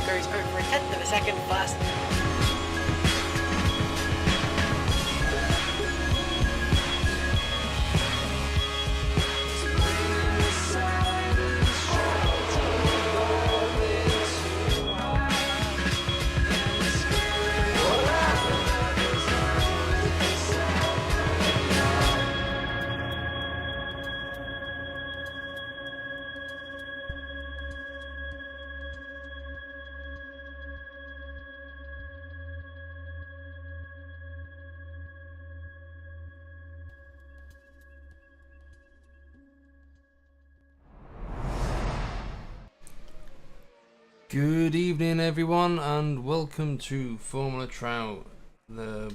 goes over a tenth of a second fast. Good evening everyone and welcome to Formula Trout, the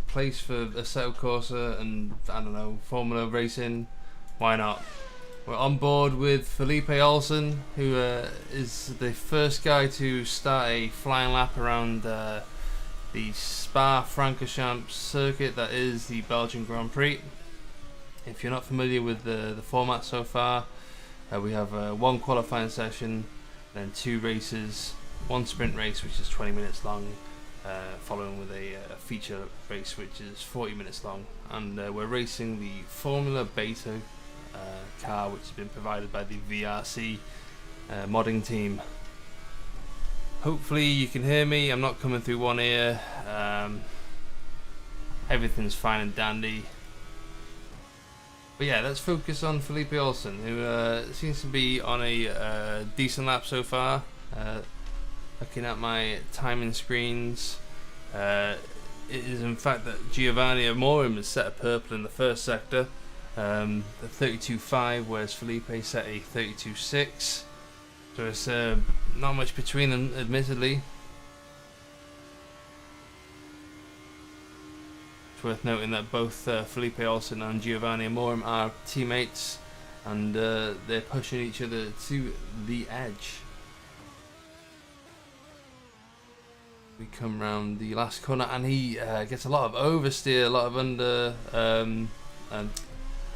place for Assetto Corsa and, I don't know, Formula racing. Why not? We're on board with Felipe Olsen, who is the first guy to start a flying lap around the Spa-Francorchamps circuit that is the Belgian Grand Prix. If you're not familiar with the format so far, we have one qualifying session, then 2 races, 1 sprint race which is 20 minutes long, following with a feature race which is 40 minutes long, and we're racing the Formula Beta car, which has been provided by the VRC modding team. Hopefully you can hear me. I'm not coming through one ear. Everything's fine and dandy. But yeah, let's focus on Felipe Olsen, who seems to be on a decent lap so far. Looking at my timing screens, it is in fact that Giovanni Amorim has set a purple in the first sector, the 32.5, whereas Felipe set a 32.6. So it's not much between them, admittedly. It's worth noting that both Felipe Olsen and Giovanni Amorim are teammates, and they're pushing each other to the edge. We come round the last corner, and he gets a lot of oversteer, a lot of and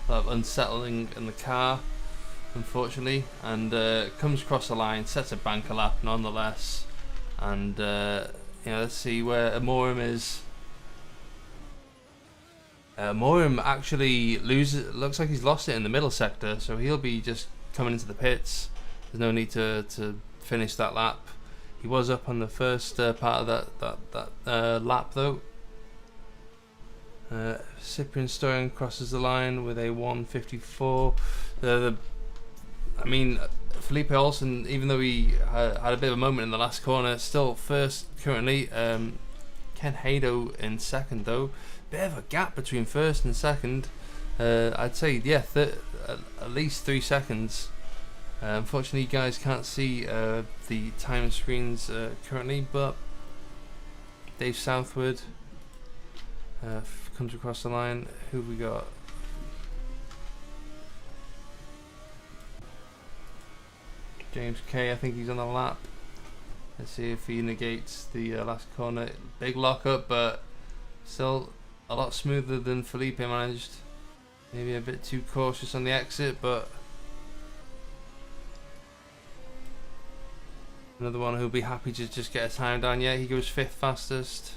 a lot of unsettling in the car, unfortunately, and comes across the line, sets a banker lap nonetheless, and let's see where Amorim is. Amorim actually looks like he's lost it in the middle sector, so he'll be just coming into the pits. There's no need to finish that lap. He was up on the first part of that lap though. Cyprian Stoyan crosses the line with a 1:54. I mean, Felipe Olsen, even though he had a bit of a moment in the last corner, still first currently. Ken Hado in second though. Bit of a gap between first and second. I'd say, yeah, at least 3 seconds. Unfortunately, you guys can't see the time screens currently, but Dave Southwood comes across the line. Who have we got? James Kay, I think he's on the lap. Let's see if he negates the last corner. Big lockup, but still a lot smoother than Felipe managed. Maybe a bit too cautious on the exit, but another one who'll be happy to just get a time down. Yeah, he goes 5th fastest.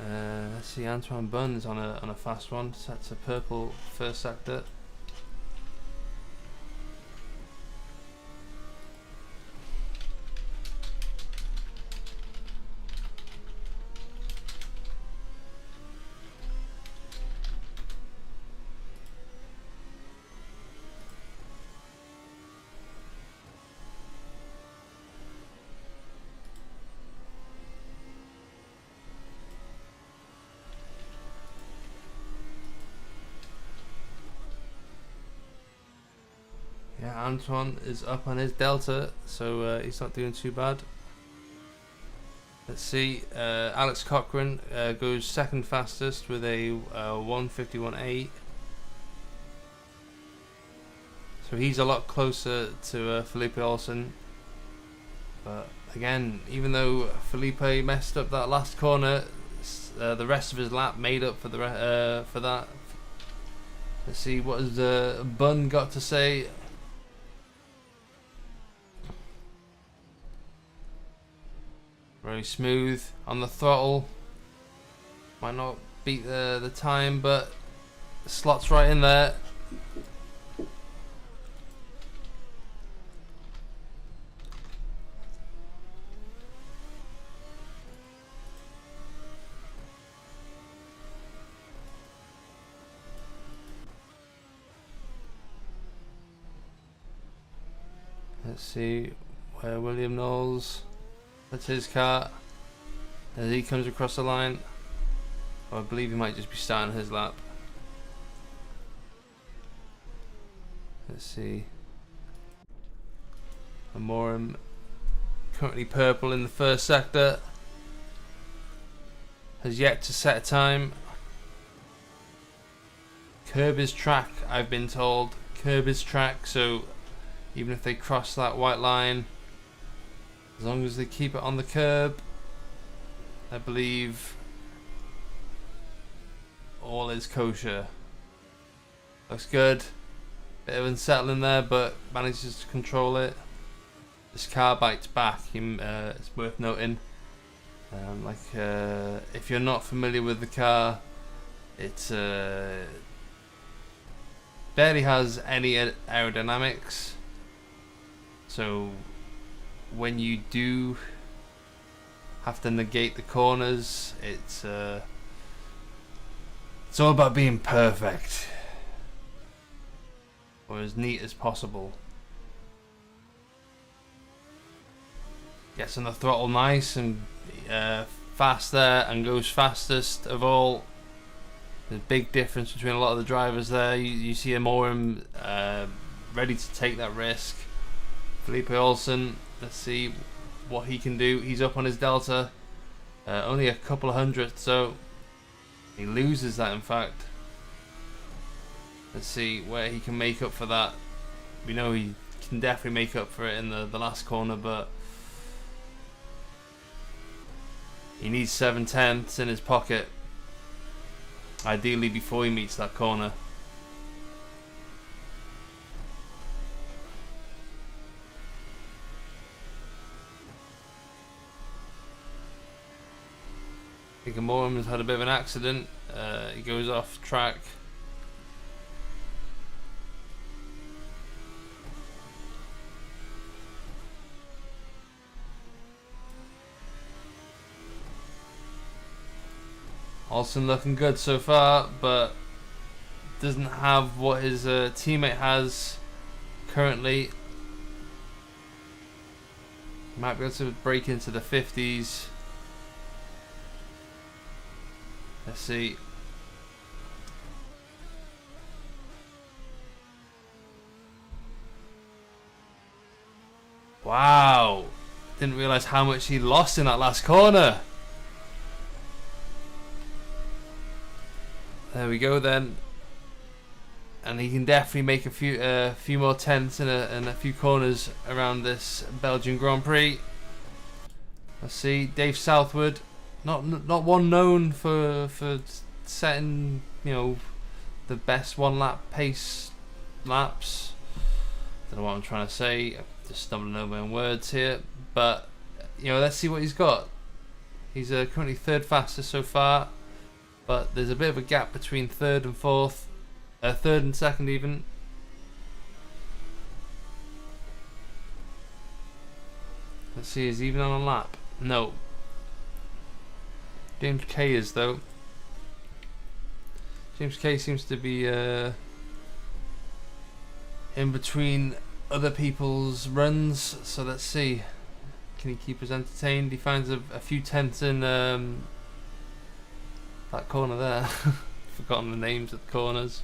Let's see, Antoine Bunn's on a fast one. Sets a purple first sector. Yeah, Antoine is up on his delta, so he's not doing too bad. Let's see, Alex Cochran goes 2nd fastest with a 1:51.8. So he's a lot closer to Felipe Olsen. But again, even though Felipe messed up that last corner, the rest of his lap made up for that. Let's see, what has Bunn got to say? Very smooth on the throttle. Might not beat the time, but the slot's right in there. Let's see where William Knowles. That's his car. As he comes across the line, I believe he might just be starting his lap. Let's see. Amorim currently purple in the first sector. Has yet to set a time. Curb is track, I've been told. Curb is track, so even if they cross that white line, as long as they keep it on the curb, I believe all is kosher. Looks good. Bit of unsettling there, but manages to control it. This car bites back. It's worth noting. If you're not familiar with the car, it's barely has any aerodynamics. So when you do have to negate the corners, it's all about being perfect, or as neat as possible. Gets on the throttle nice and fast there, and goes fastest of all. There's a big difference between a lot of the drivers there. You see Amorim ready to take that risk. Felipe Olsen, let's see what he can do. He's up on his delta, only a couple of hundredths, so he loses that in fact. Let's see where he can make up for that. We know he can definitely make up for it in the last corner, but he needs 7/10 in his pocket, ideally before he meets that corner. I think Amorim has had a bit of an accident. He goes off track. Olsen looking good so far, but doesn't have what his teammate has currently. Might be able to break into the 50s. Let's see. Wow. Didn't realise how much he lost in that last corner. There we go then. And he can definitely make a few more tenths in a few corners around this Belgian Grand Prix. Let's see, Dave Southwood, not one known for setting, you know, the best one lap pace laps. Don't know what I'm trying to say. I'm just stumbling over my own words here, but you know, let's see what he's got. He's currently third fastest so far, but there's a bit of a gap between third and fourth. Third and second even. Let's see, is he even on a lap? No. James K is though. James K seems to be in between other people's runs, so let's see. Can he keep us entertained? He finds a few tenths in that corner there. Forgotten the names of the corners.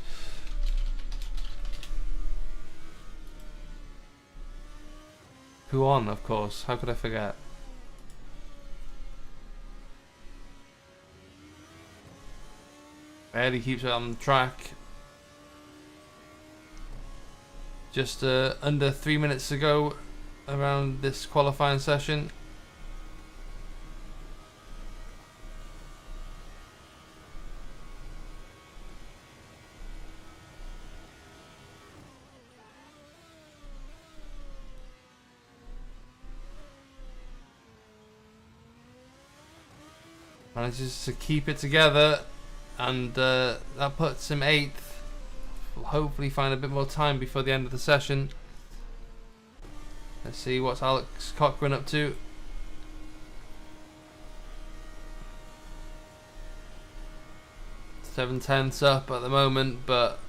Huon, of course. How could I forget? Barely keeps it on the track. Just under 3 minutes to go around this qualifying session. Manages to keep it together, and that puts him 8th. We'll hopefully find a bit more time before the end of the session. Let's see what's Alex Cochran up to. Seven tenths up at the moment, but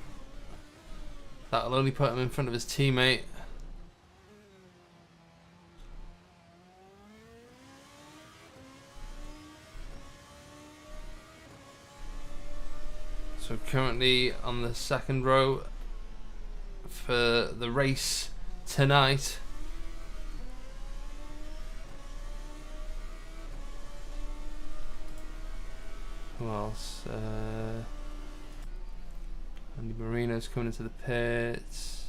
that'll only put him in front of his teammate. So currently on the second row for the race tonight. Who else? Andy Marino's coming into the pits.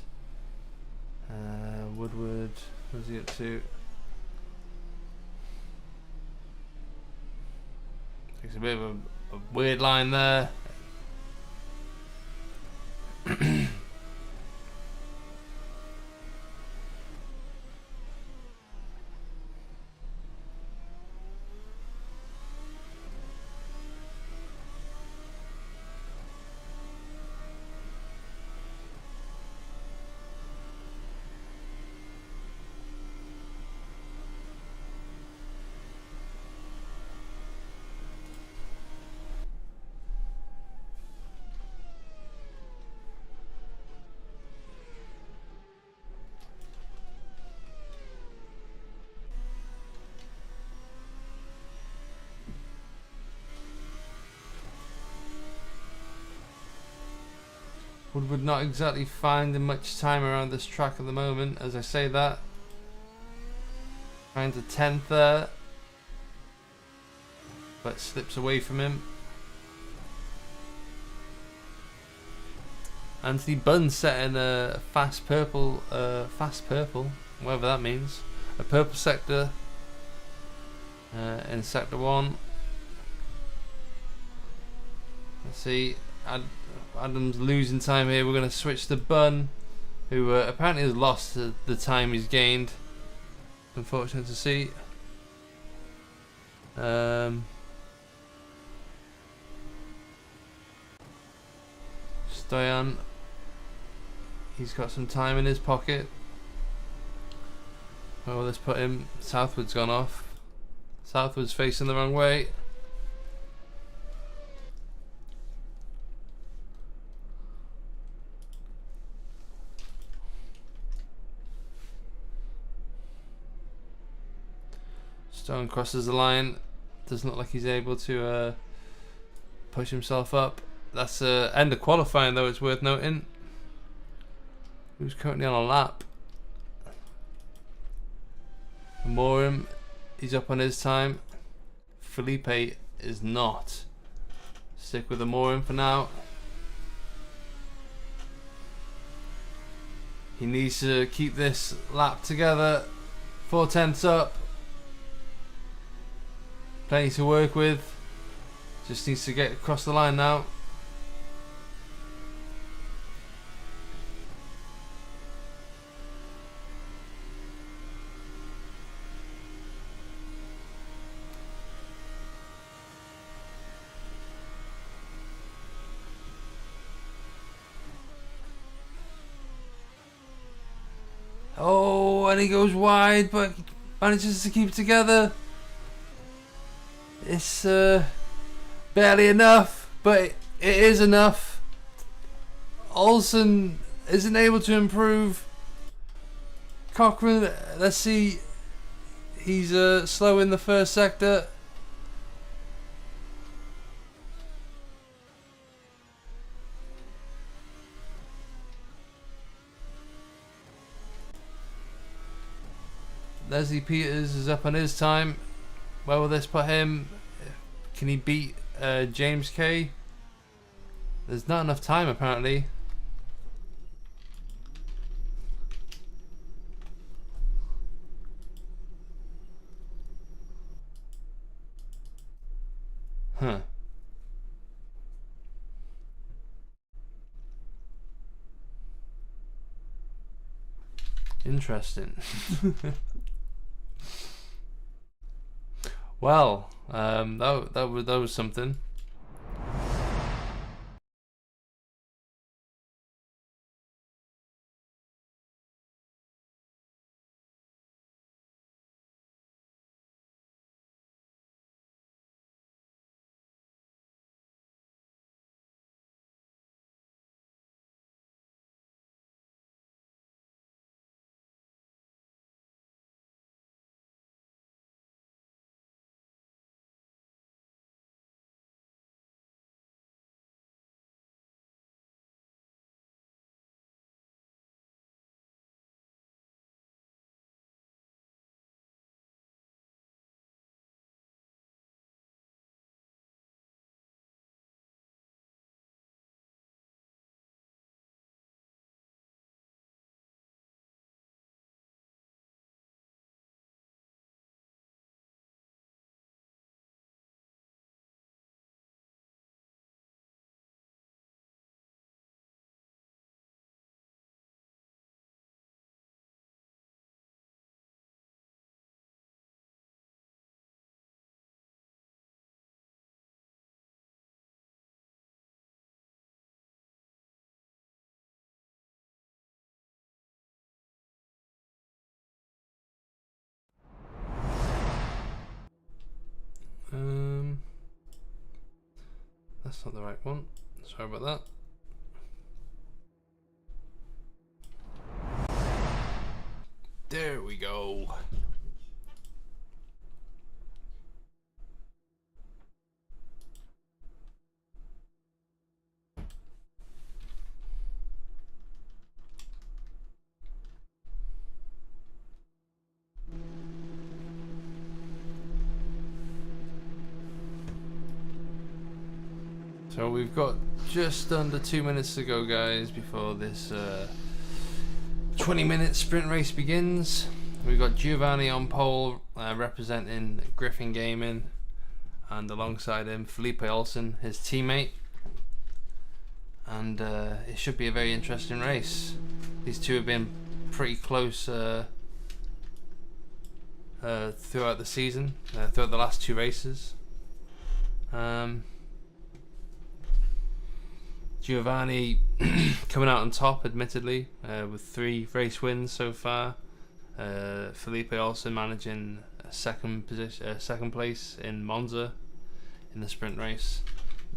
Woodward, what's he up to? Takes a bit of a weird line there. Woodward not exactly finding much time around this track at the moment, as I say that. Finds a 10th there, but slips away from him. Anthony Bunn setting a fast purple, whatever that means. A purple sector in sector 1. Let's see. Adam's losing time here. We're going to switch to Bunn, who apparently has lost the time he's gained. Unfortunate to see. Stoyan, he's got some time in his pocket. Where will this put him? Southwood's gone off. Southwood's facing the wrong way. Stone crosses the line. Doesn't look like he's able to push himself up. That's end of qualifying though, it's worth noting. Who's currently on a lap? Morim, he's up on his time. Felipe is not. Stick with the Morim for now. He needs to keep this lap together. 4/10 up. Plenty to work with. Just needs to get across the line now. Oh, and he goes wide, but manages to keep it together. It's barely enough, but it is enough. Olsen isn't able to improve. Cochrane, let's see. He's slow in the first sector. Leslie Peters is up on his time. Where will this put him? Can he beat James Kay? There's not enough time apparently. Huh. Interesting. Well, that was something. That's not the right one. Sorry about that. There we go. So we've got just under 2 minutes to go, guys, before this 20-minute sprint race begins. We've got Giovanni on pole, representing Griffin Gaming, and alongside him Felipe Olsen, his teammate. And it should be a very interesting race. These two have been pretty close throughout the season, throughout the last two races. Giovanni coming out on top, admittedly, with 3 race wins so far. Felipe also managing a second place in Monza in the sprint race.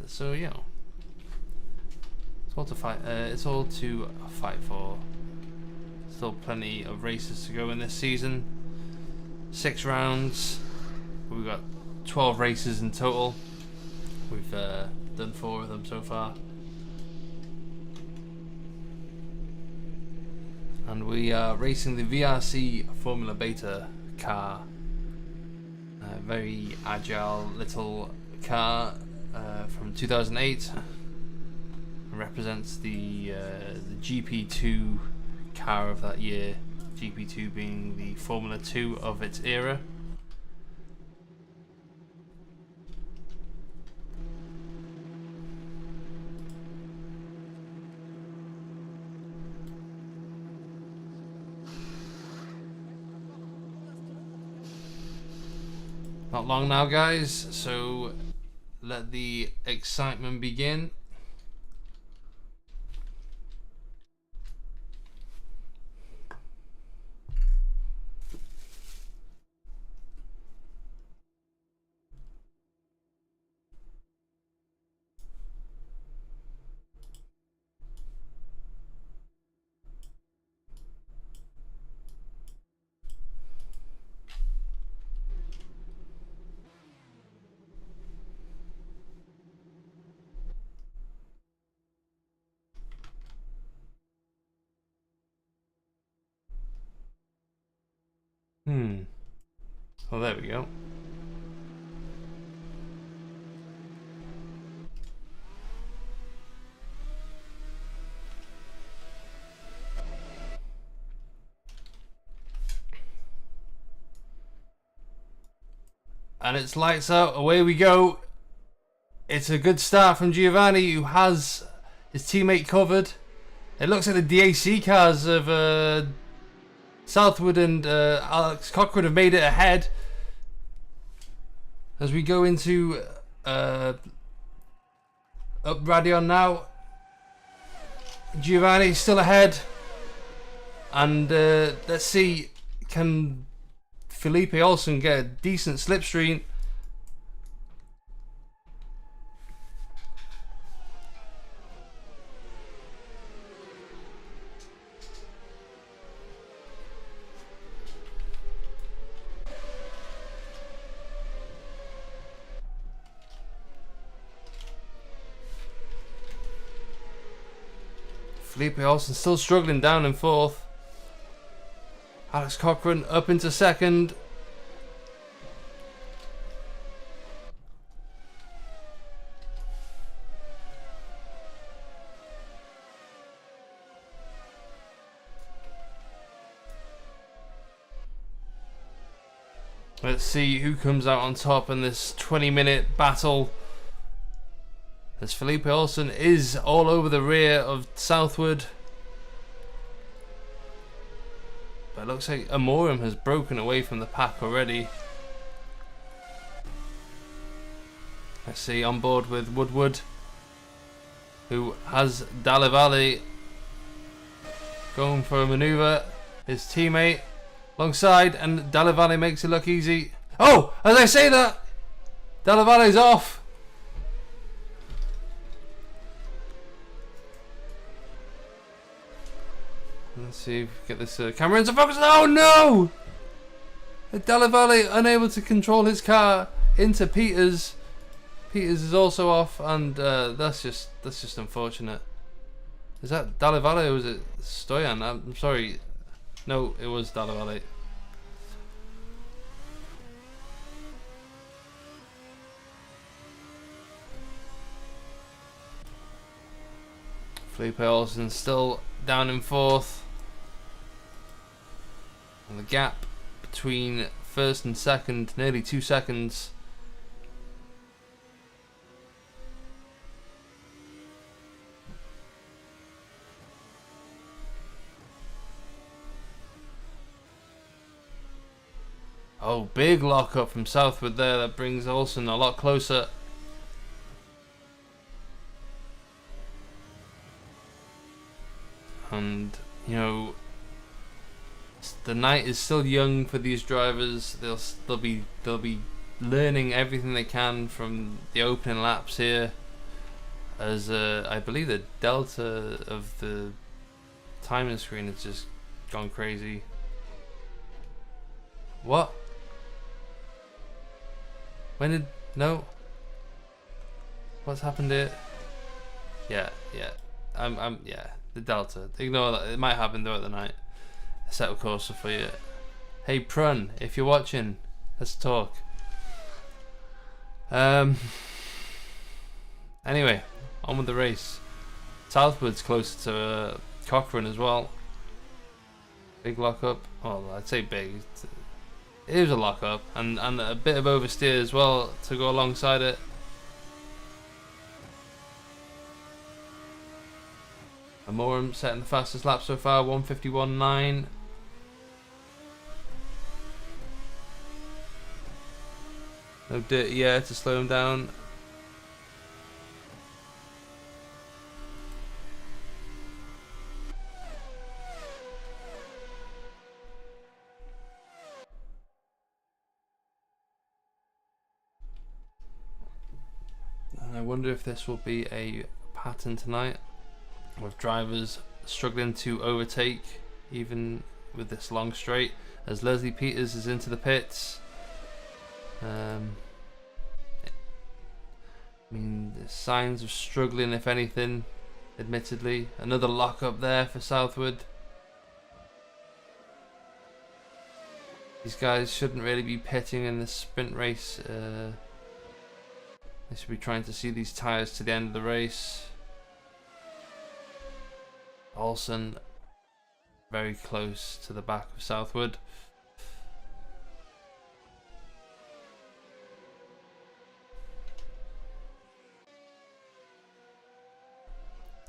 So you know, it's all to fight. It's all to fight for. Still plenty of races to go in this season. 6 rounds. We've got 12 races in total. We've done 4 of them so far. And we are racing the VRC Formula Beta car. A very agile little car from 2008. It represents the GP2 car of that year. GP2 being the Formula 2 of its era. Not long now, guys, so let the excitement begin. Well, there we go. And it's lights out, away we go. It's a good start from Giovanni, who has his teammate covered. It looks like the DAC cars of Southwood and Alex Cochrane have made it ahead. As we go into up Radion now. Giovanni still ahead. And let's see, can Felipe Olsen get a decent slipstream? Felipe Olsen still struggling down in 4th. Alex Cochrane up into 2nd. Let's see who comes out on top in this 20-minute battle. As Felipe Olsen is all over the rear of Southwood. But it looks like Amorim has broken away from the pack already. Let's see, on board with Woodward, who has Dalla Valle going for a manoeuvre. His teammate alongside, and Dalla Valle makes it look easy. Oh, as I say that, Dalla Valle's off. Let's see if we get this camera into focus. Oh no! Della Valle unable to control his car into Peters. Peters is also off, and that's just unfortunate. Is that Della Valle or was it Stoyan? I'm sorry. No, it was Della Valle. Felipe Olsen still down in fourth. And the gap between first and second, nearly 2 seconds. Oh, big lockup from Southwood there. That brings Olsen a lot closer. And, you know, the night is still young for these drivers. They'll be learning everything they can from the opening laps here. As I believe the delta of the timing screen has just gone crazy. What? When did... No? What's happened here? Yeah. Yeah. The delta. Ignore that. It might happen throughout the night. I set a course for you. Hey Prun, if you're watching, let's talk. Anyway, on with the race. Southwood's closer to Cochrane as well. Big lockup. Well, I'd say big. It was a lockup and a bit of oversteer as well to go alongside it. Amorim setting the fastest lap so far, 1:51.9. No dirty air to slow him down. And I wonder if this will be a pattern tonight, with drivers struggling to overtake even with this long straight, as Leslie Peters is into the pits. I mean, the signs of struggling, if anything, admittedly. Another lockup there for Southwood. These guys shouldn't really be pitting in this sprint race. They should be trying to see these tyres to the end of the race. Olsen very close to the back of Southwood.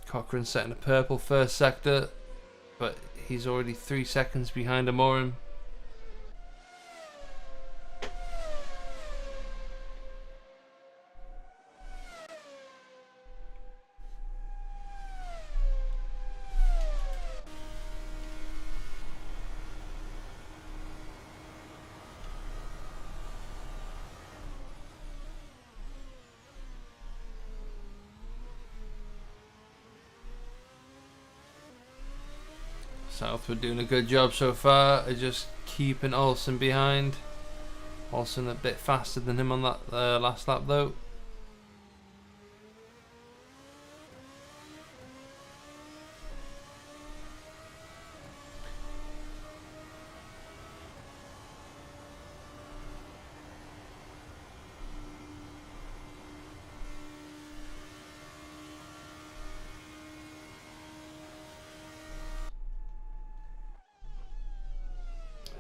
Cochrane setting a purple first sector, but he's already 3 seconds behind Amorim. Southwood doing a good job so far of just keeping Olsen behind. Olsen a bit faster than him on that last lap though.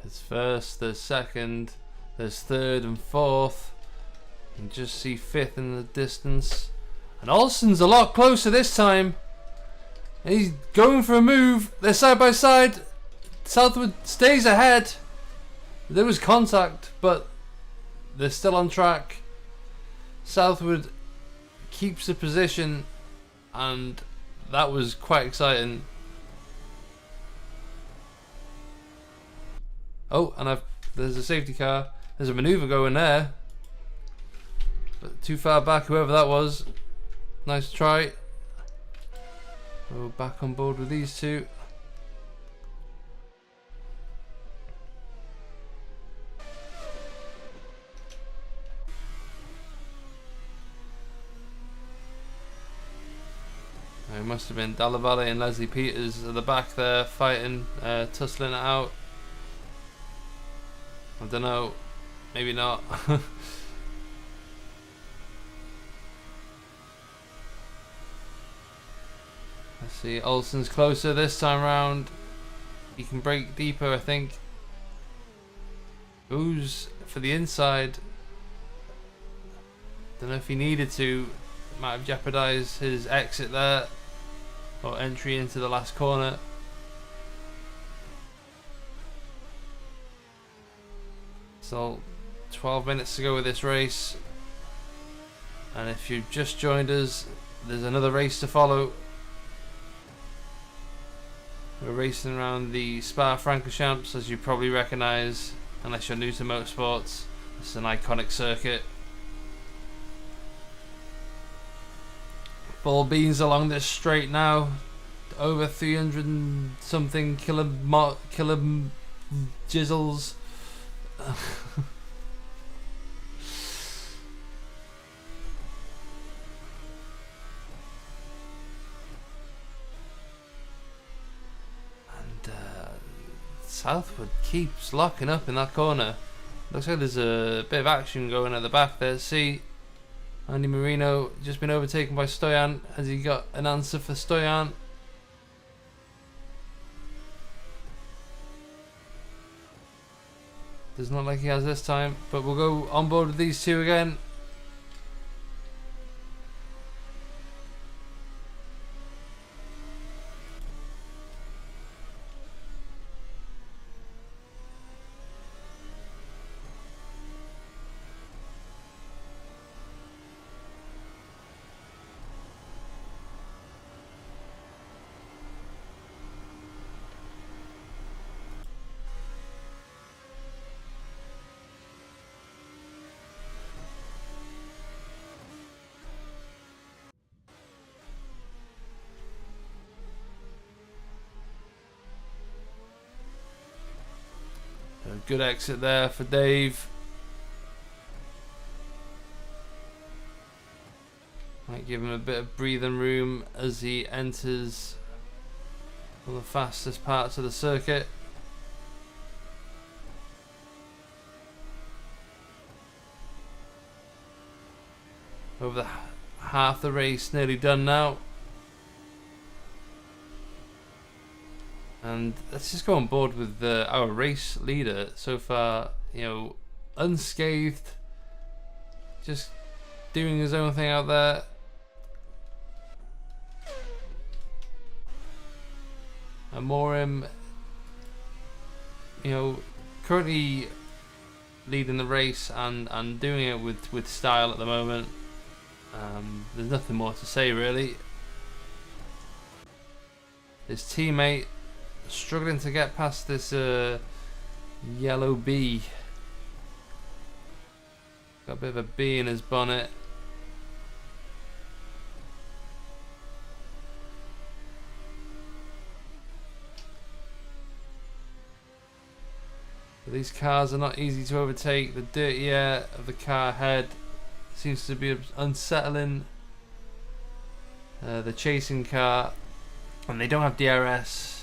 There's first, there's second, there's third and fourth. You can just see fifth in the distance. And Olsen's a lot closer this time. And he's going for a move. They're side by side. Southwood stays ahead. There was contact, but they're still on track. Southwood keeps the position, and that was quite exciting. Oh, and there's a safety car. There's a manoeuvre going there. But too far back, whoever that was. Nice try. We're back on board with these two. must have been Dalla and Leslie Peters at the back there fighting, tussling it out. I don't know, maybe not. Let's see, Olsen's closer this time round. He can break deeper, I think. Goes for the inside. Don't know if he needed to. Might have jeopardised his exit there, or entry into the last corner. So 12 minutes to go with this race, and if you've just joined us, there's another race to follow. We're racing around the Spa-Francorchamps, as you probably recognise, unless you're new to motorsports. It's an iconic circuit. Full beans along this straight now, over 300 and something kilo jizzles. Southwood keeps locking up in that corner. Looks like there's a bit of action going at the back there. See, Andy Marino just been overtaken by Stoyan. Has he got an answer for Stoyan? Does not like he has this time, but we'll go on board with these two again. A good exit there for Dave. Might give him a bit of breathing room as he enters one of the fastest parts of the circuit. Over half the race nearly done now. And let's just go on board with our race leader so far, you know, unscathed, just doing his own thing out there. Amorim, you know, currently leading the race and doing it with style at the moment. There's nothing more to say really. His teammate struggling to get past this yellow bee. Got a bit of a bee in his bonnet. But these cars are not easy to overtake. The dirty air of the car head seems to be unsettling the chasing car, and they don't have DRS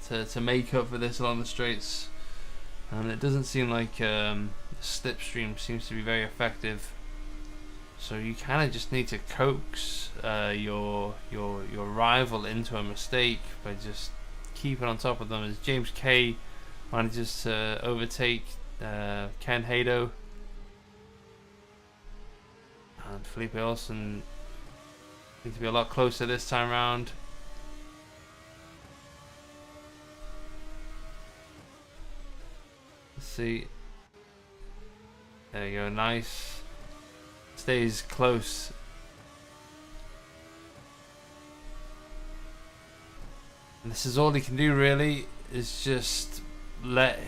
to make up for this along the straights, and it doesn't seem like the slipstream seems to be very effective. So you kind of just need to coax your rival into a mistake by just keeping on top of them. As James Kay manages to overtake Ken Hado, and Felipe Olsen needs to be a lot closer this time round. Let's see. There you go, nice. Stays close. And this is all he can do really, is just let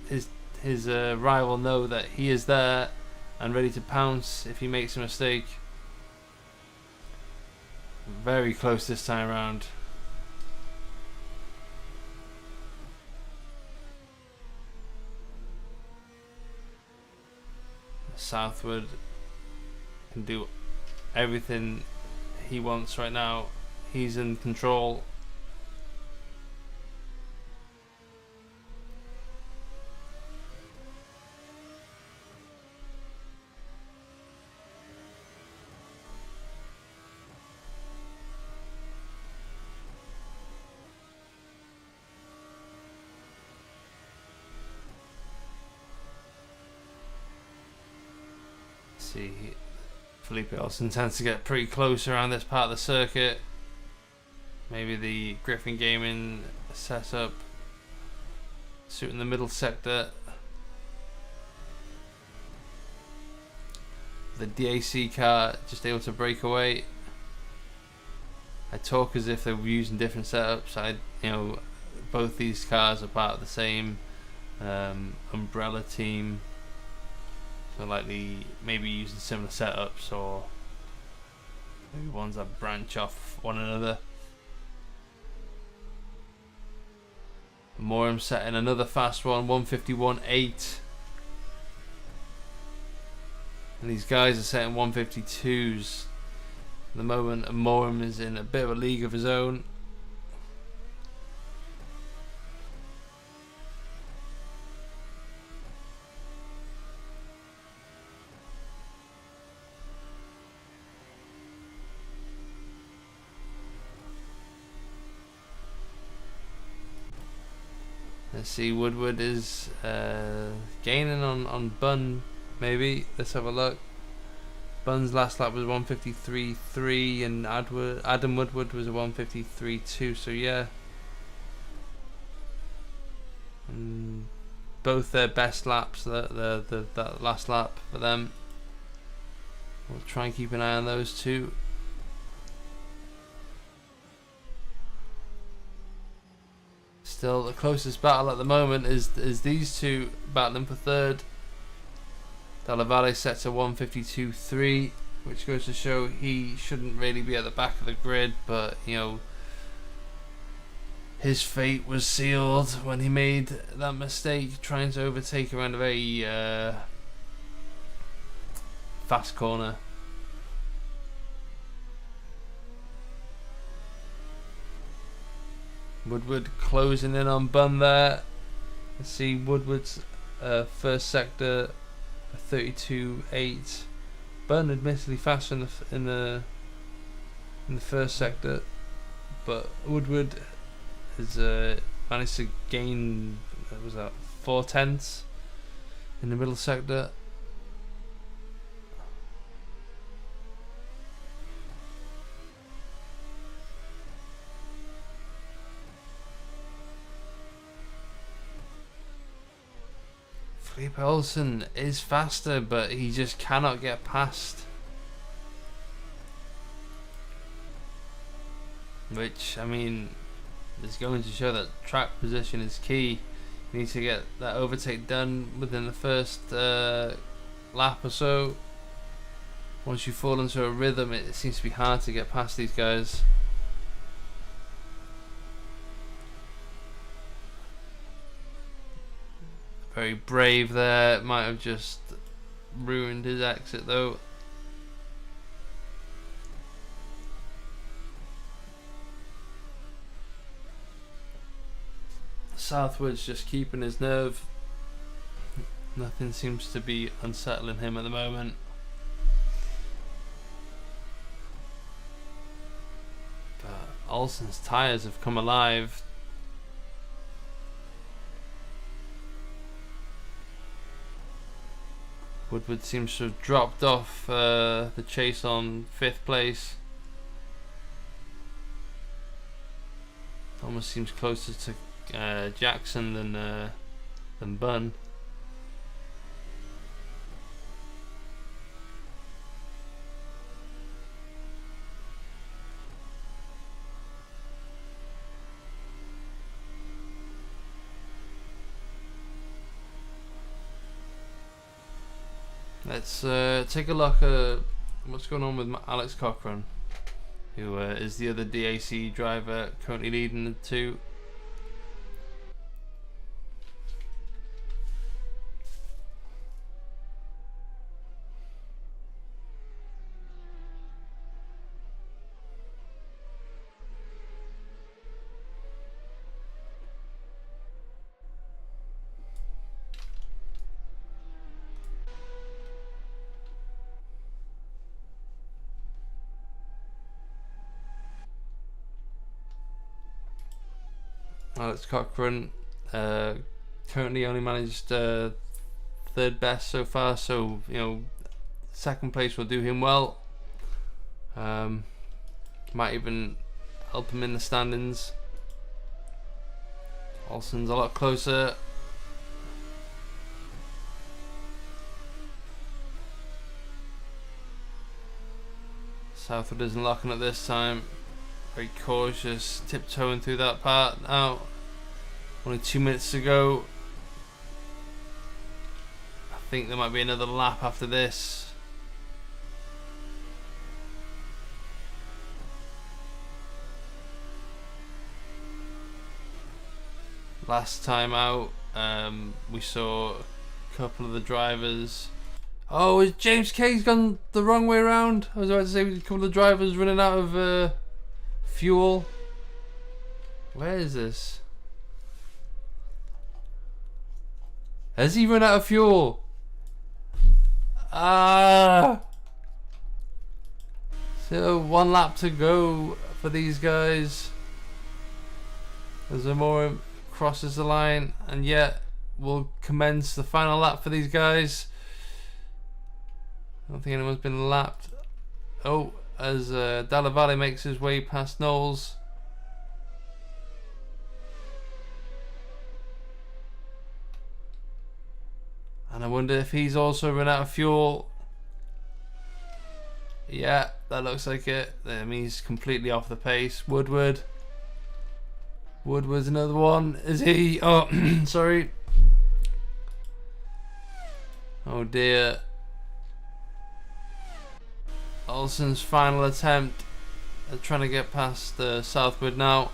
his rival know that he is there and ready to pounce if he makes a mistake. Very close this time around. Southwood can do everything he wants right now. he's in control. See, Felipe Olsen tends to get pretty close around this part of the circuit. Maybe the Griffin Gaming setup suiting the middle sector. The DAC car just able to break away. I talk as if they were using different setups. Both these cars are part of the same umbrella team. So likely maybe using similar setups, or maybe ones that branch off one another. Morum setting another fast one, 151.8. And these guys are setting 152s. At the moment, Morum is in a bit of a league of his own. Let's see, Woodward is gaining on Bunn, maybe. Let's have a look. Bunn's last lap was 153.3 and Adam Woodward was a 153.2, so yeah. Both their best laps, that last lap for them. We'll try and keep an eye on those two. Still, the closest battle at the moment is these two battling for third. Della Valle sets a 152.3, which goes to show he shouldn't really be at the back of the grid, but his fate was sealed when he made that mistake trying to overtake around a very fast corner. Woodward closing in on Bunn there. Let's see, Woodward's first sector 32.8. Bunn admittedly faster in the first sector, but Woodward has managed to gain 4/10 in the middle sector. Felipe Olsen is faster, but he just cannot get past. Which, is going to show that track position is key. You need to get that overtake done within the first lap or so. Once you fall into a rhythm, it seems to be hard to get past these guys. Very brave there, might have just ruined his exit though. Southwood's just keeping his nerve. Nothing seems to be unsettling him at the moment. But Olsen's tyres have come alive. Woodward seems to have dropped off the chase on 5th place. Almost seems closer to Jackson than Bunn. Let's take a look at what's going on with Alex Cochran, who is the other DAC driver currently leading the two. Alex Cochrane currently only managed third best so far, so you know, second place will do him well. Might even help him in the standings. Olsen's a lot closer. Southwood isn't locking it this time. Very cautious, tiptoeing through that part now. Only 2 minutes to go. I think there might be another lap after this. Last time out, we saw a couple of the drivers. Oh, is James K's gone the wrong way around? I was about to say a couple of drivers running out of fuel. Where is this? Has he run out of fuel? So 1 lap to go for these guys. As Zamora crosses the line, and yet we'll commence the final lap for these guys. I don't think anyone's been lapped. Oh, as Dalla Valle makes his way past Knowles. And I wonder if he's also run out of fuel. Yeah, that looks like it. He's completely off the pace. Woodward's another one. Is he? Oh, sorry. Oh dear. Olsen's final attempt at trying to get past Southwood now.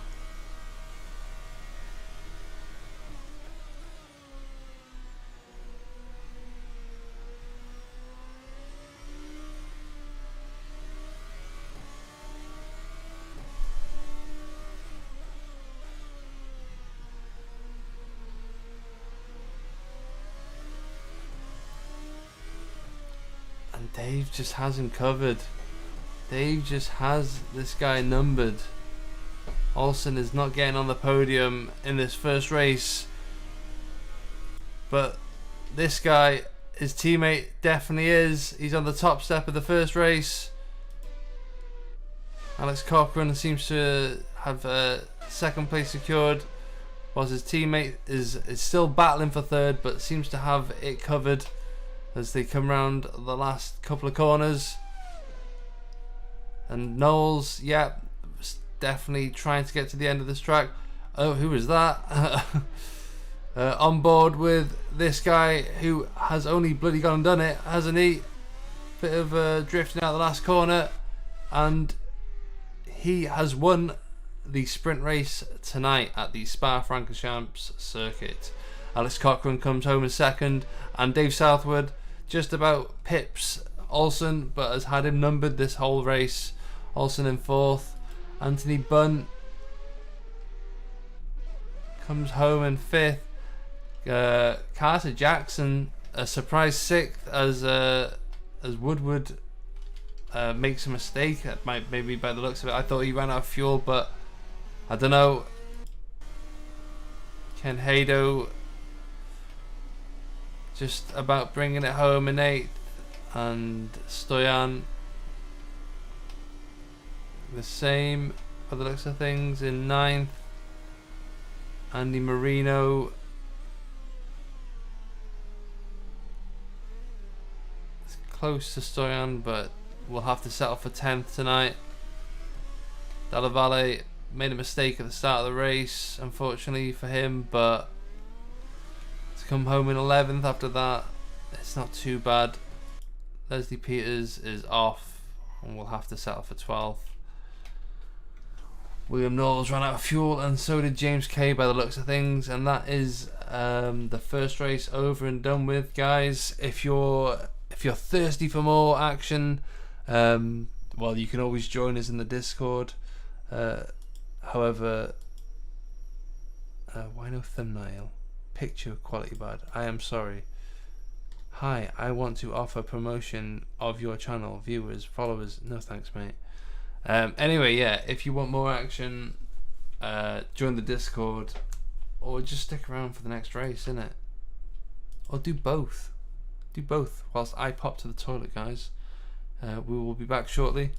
Dave just has him covered. Dave just has this guy numbered. Olsen is not getting on the podium in this first race, but this guy, his teammate, definitely is. He's on the top step of the first race. Alex Cochrane seems to have second place secured, whilst his teammate is still battling for third, but seems to have it covered as they come round the last couple of corners. And Knowles, yeah, definitely trying to get to the end of this track. Oh, who is that? On board with this guy who has only bloody gone and done it, hasn't he? Bit of drifting out the last corner, and he has won the sprint race tonight at the Spa-Francorchamps circuit. Alex Cochrane comes home in second, and Dave Southwood just about pips Olsen, but has had him numbered this whole race. Olsen in fourth. Anthony Bunn comes home in fifth. Carter Jackson a surprise sixth as Woodward makes a mistake. That might maybe by the looks of it. I thought he ran out of fuel, but I don't know. Ken Hado just about bringing it home in eighth, and Stoyan the same by the looks of things in ninth. Andy Marino is close to Stoyan, but we'll have to settle for 10th tonight. Dalla Valle made a mistake at the start of the race, unfortunately for him, but to come home in 11th after that, it's not too bad. Leslie Peters is off, and we'll have to settle for 12th. William Knowles ran out of fuel, and so did James Kay by the looks of things, and that is the first race over and done with, guys. If you're thirsty for more action, well, you can always join us in the Discord. However, why no thumbnail? Picture quality bad. I am sorry. Hi, I want to offer promotion of your channel, viewers, followers. No thanks, mate. Anyway, yeah, if you want more action, join the Discord. or just stick around for the next race, innit? Or do both. Do both whilst I pop to the toilet, guys. We will be back shortly.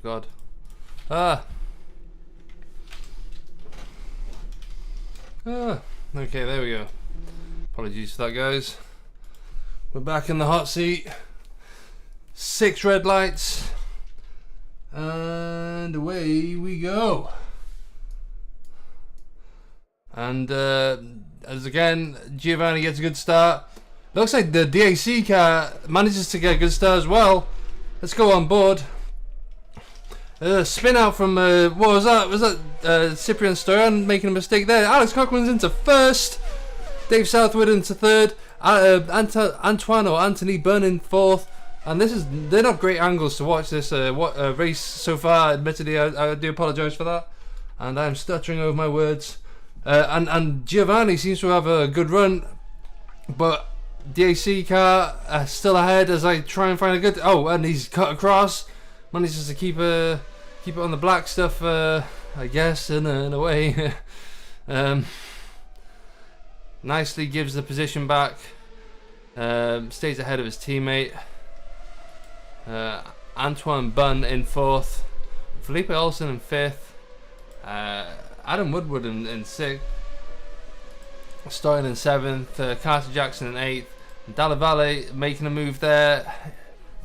God. Ah. Ah. Okay, there we go. Apologies for that, guys. We're back in the hot seat. 6 red lights. And away we go. And as again, Giovanni gets a good start. Looks like the DAC car manages to get a good start as well. Let's go on board. Spin out from, what was that? Was that Cyprian Stoyan making a mistake there? Alex Cochran's into first. Dave Southwood into third. Antoine or Anthony Bunn in fourth. And they're not great angles to watch this race so far. Admittedly, I do apologise for that. And I'm stuttering over my words. And Giovanni seems to have a good run. But DAC car still ahead as I try and find a good... Oh, and he's cut across. Manages to keep it on the black stuff, I guess, in a way. Nicely gives the position back. Stays ahead of his teammate. Antoine Bunn in fourth. Felipe Olsen in fifth. Adam Woodward in sixth. Stoyan in seventh. Carter Jackson in eighth. Dalla Valle making a move there.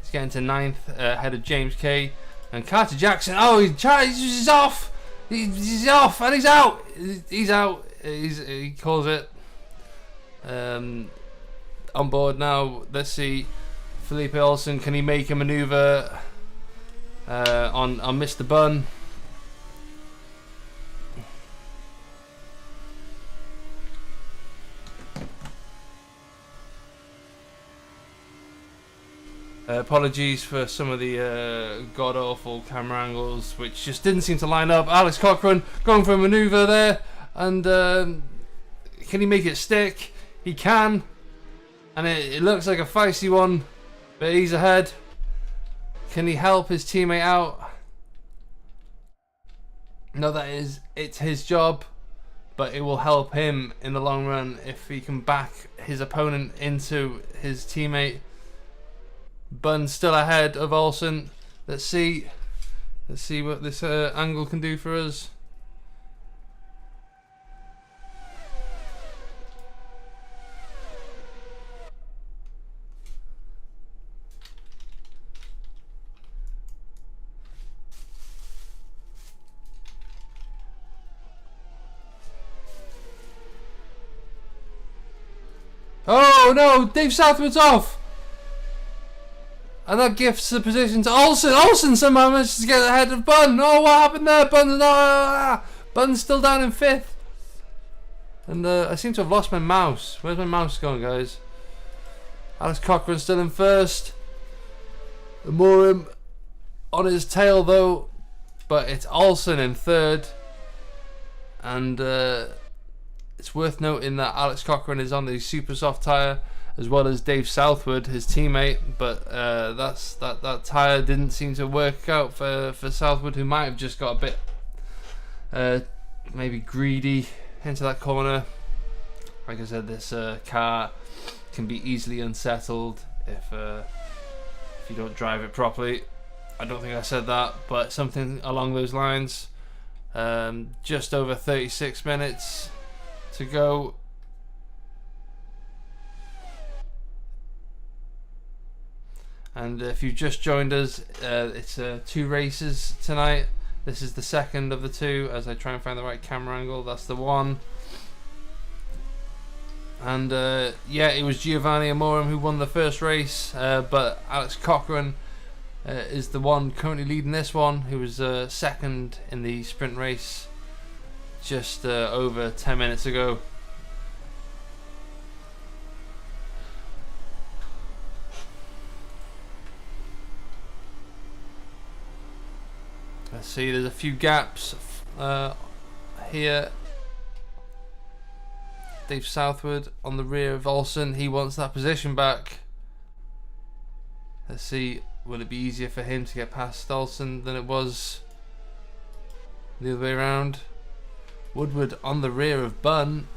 He's getting to ninth, ahead of James Kay. And Carter Jackson, oh, he's off! He's off, and he's out! He's out, he calls it. On board now, let's see. Felipe Olsen, can he make a manoeuvre on Mr. Bunn? Apologies for some of the god-awful camera angles, which just didn't seem to line up. Alex Cochran going for a manoeuvre there, and can he make it stick? He can, and it looks like a feisty one, but he's ahead. Can he help his teammate out? No, it's his job, but it will help him in the long run if he can back his opponent into his teammate. Bunn's still ahead of Olsen. Let's see what this angle can do for us. Oh no, Dave Southwood's off! And that gifts the position to Olsen. Olsen somehow manages to get ahead of Bunn. Oh, what happened there? Bunn's still down in fifth. And I seem to have lost my mouse. Where's my mouse going, guys? Alex Cochran still in first. Morim on his tail, though. But it's Olsen in third. And it's worth noting that Alex Cochran is on the super soft tyre, as well as Dave Southwood, his teammate, but that tyre didn't seem to work out for Southwood, who might have just got a bit maybe greedy into that corner. Like I said, this car can be easily unsettled if you don't drive it properly. I don't think I said that, but something along those lines. Just over 36 minutes to go. And if you've just joined us, it's 2 races tonight. This is the second of the 2, as I try and find the right camera angle. That's the one. And yeah, it was Giovanni Amorim who won the first race, but Alex Cochran is the one currently leading this one, who was second in the sprint race just over 10 minutes ago. Let's see, there's a few gaps here. Dave Southwood on the rear of Olsen. He wants that position back. Let's see, will it be easier for him to get past Olsen than it was the other way around? Woodward on the rear of Bunn.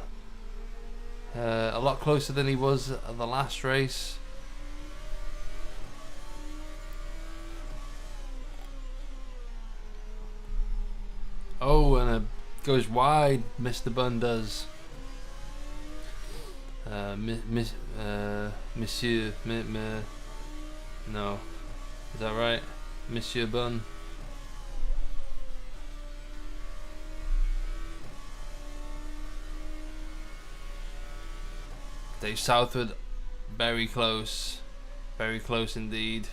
A lot closer than he was at the last race. goes wide. Mr. Bun does. Monsieur, no, is that right? Monsieur Bun. Dave Southwood, very close indeed.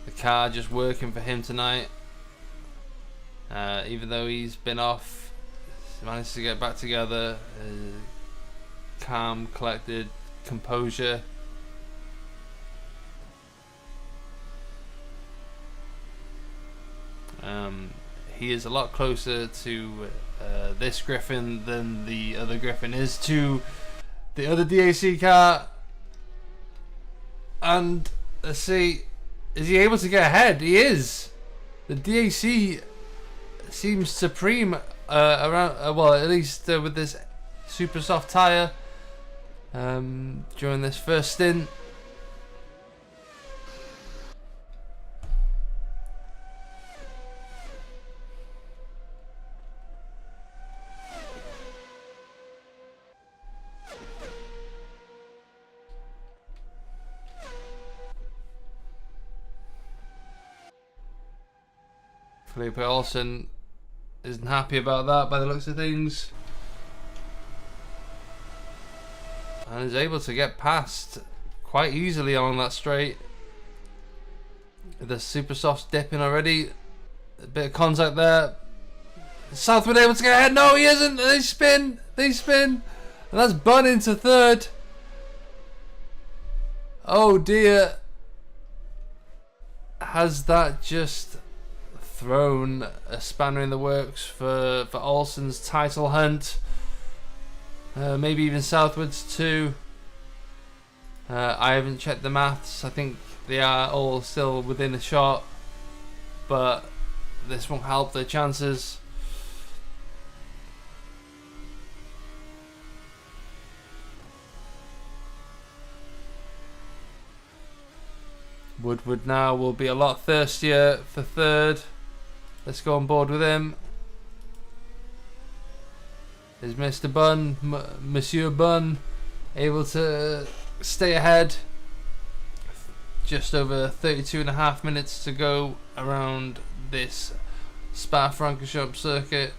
The car just working for him tonight. Even though he's been off, he's managed to get back together. Calm, collected, composure. He is a lot closer to this Griffin than the other Griffin is to the other DAC car. And let's see, is he able to get ahead? He is. The DAC seems supreme around, well, at least with this super soft tyre during this first stint. Felipe Olsen isn't happy about that by the looks of things, and is able to get past quite easily on that straight. The super soft dipping already, a bit of contact there. Southwood able to get ahead. No, he isn't. They spin, and that's Bun into third. Oh dear, has that just thrown a spanner in the works for Olsen's title hunt? Maybe even Southwood's too. I haven't checked the maths. I think they are all still within a shot, but this won't help their chances. Woodward now will be a lot thirstier for third. Let's go on board with him. Is Mr. Bun, Monsieur Bun, able to stay ahead? Just over 32.5 minutes to go around this Spa-Francorchamps circuit.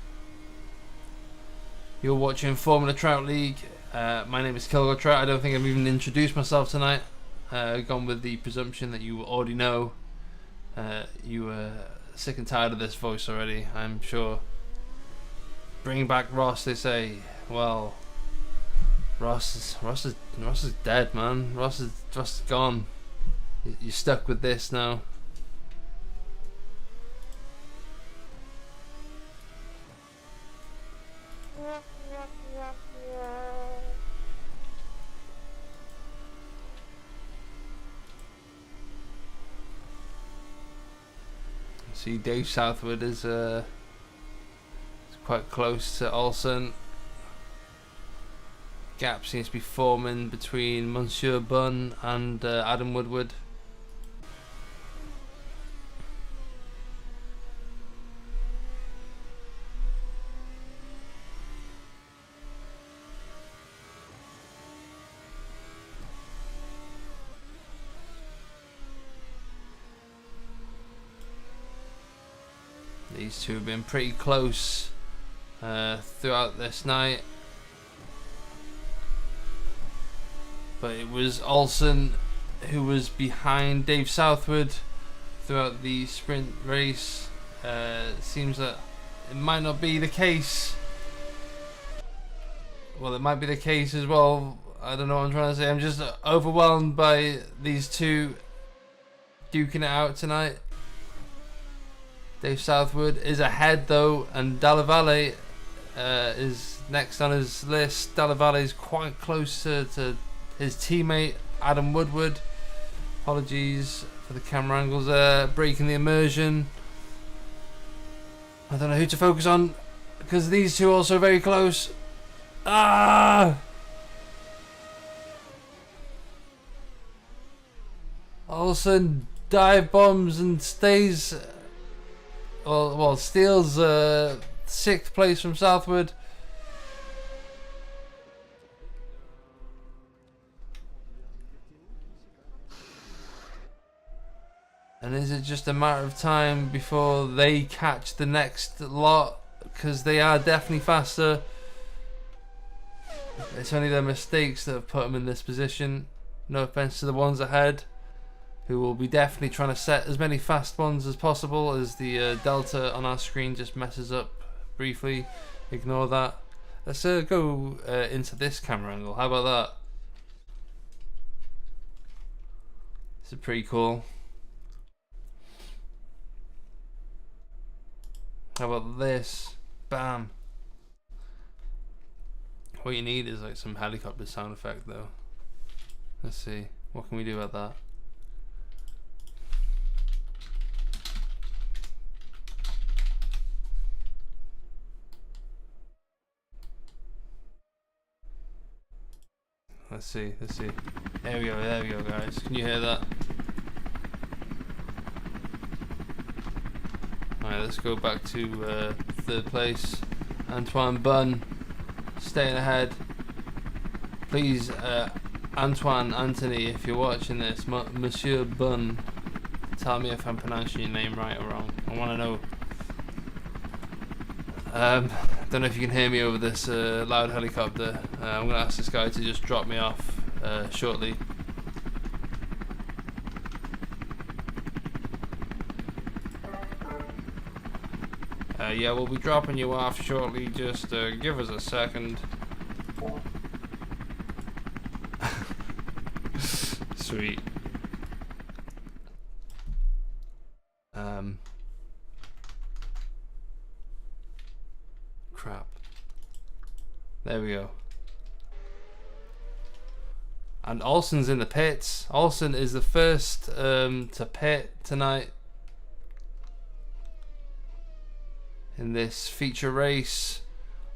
You're watching Formula Trout League. My name is Kilgore Trout. I don't think I've even introduced myself tonight. Gone with the presumption that you already know. You were sick and tired of this voice already, I'm sure. Bring back Ross, they say. Well, Ross is dead, man. Ross is gone. You're stuck with this now. See, Dave Southwood is quite close to Olsen. Gap seems to be forming between Monsieur Bun and Adam Woodward. These two have been pretty close throughout this night, but it was Olsen who was behind Dave Southwood throughout the sprint race. It seems that it might not be the case. Well, it might be the case as well. I don't know what I'm trying to say. I'm just overwhelmed by these two duking it out tonight. Dave Southwood is ahead though, and Dalla Valle is next on his list. Dalla Valle is quite close to his teammate Adam Woodward. Apologies for the camera angles there, breaking the immersion. I don't know who to focus on because these two are also very close. Olsen dive bombs and stays. Well, steals 6th place from Southwood. And is it just a matter of time before they catch the next lot? Because they are definitely faster. It's only their mistakes that have put them in this position. No offense to the ones ahead, who will be definitely trying to set as many fast ones as possible, as the delta on our screen just messes up briefly. Ignore that. Let's go into this camera angle. How about that? This is pretty cool. How about this? Bam. What you need is like some helicopter sound effect though. Let's see. What can we do about that? Let's see. There we go guys. Can you hear that? Alright, let's go back to 3rd place. Antoine Bunn staying ahead. Please, Antoine, Anthony, if you're watching this, Monsieur Bunn, tell me if I'm pronouncing your name right or wrong. I want to know. Don't know if you can hear me over this loud helicopter. I'm going to ask this guy to just drop me off shortly. Yeah, we'll be dropping you off shortly. Just give us a second. Sweet. Crap. There we go. And Olsen's in the pits. Olsen is the first to pit tonight in this feature race.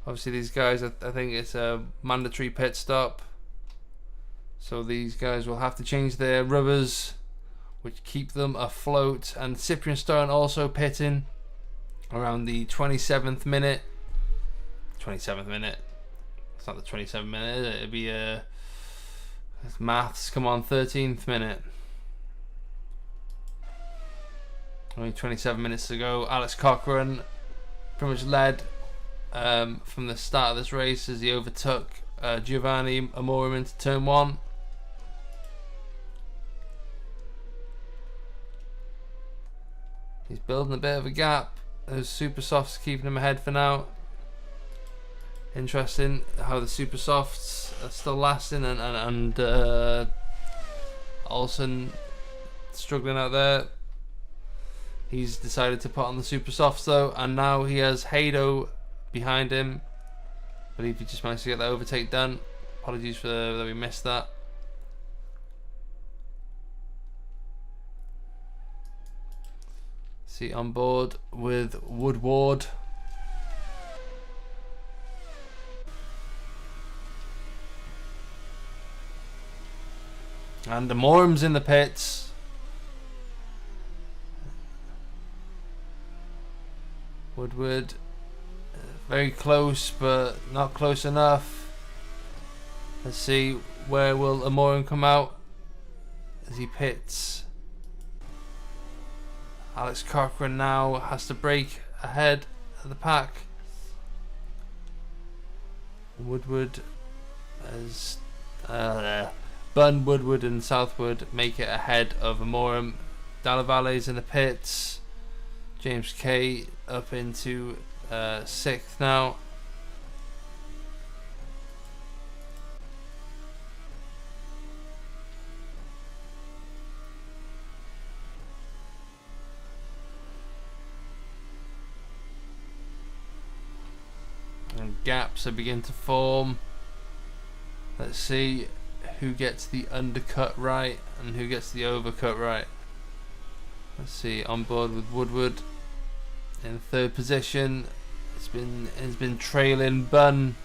Obviously these guys, I think it's a mandatory pit stop, so these guys will have to change their rubbers, which keep them afloat. And Cyprian Stone also pitting around the 27th minute. 27th minute. It's not the 27th minute, is it? It'd be maths, come on, 13th minute. Only 27 minutes to go. Alex Cochran pretty much led from the start of this race as he overtook Giovanni Amorim into turn 1. He's building a bit of a gap. Those super softs keeping him ahead for now. Interesting how the super softs are still lasting, and Olsen struggling out there. He's decided to put on the super softs though, and now he has Hado behind him. I believe he just managed to get that overtake done. Apologies for that we missed that. See, on board with Woodward. And the Moram's in the pits. Woodward, very close, but not close enough. Let's see, where will Amorim come out as he pits? Alex Cochran now has to break ahead of the pack. Woodward as Bunn, Woodward and Southwood make it ahead of Amorim. Dalavale's in the pits. James Kay up into 6th now. And gaps are beginning to form. Let's see who gets the undercut right and who gets the overcut right. Let's see, on board with Woodward in 3rd position. It's been trailing Bunn,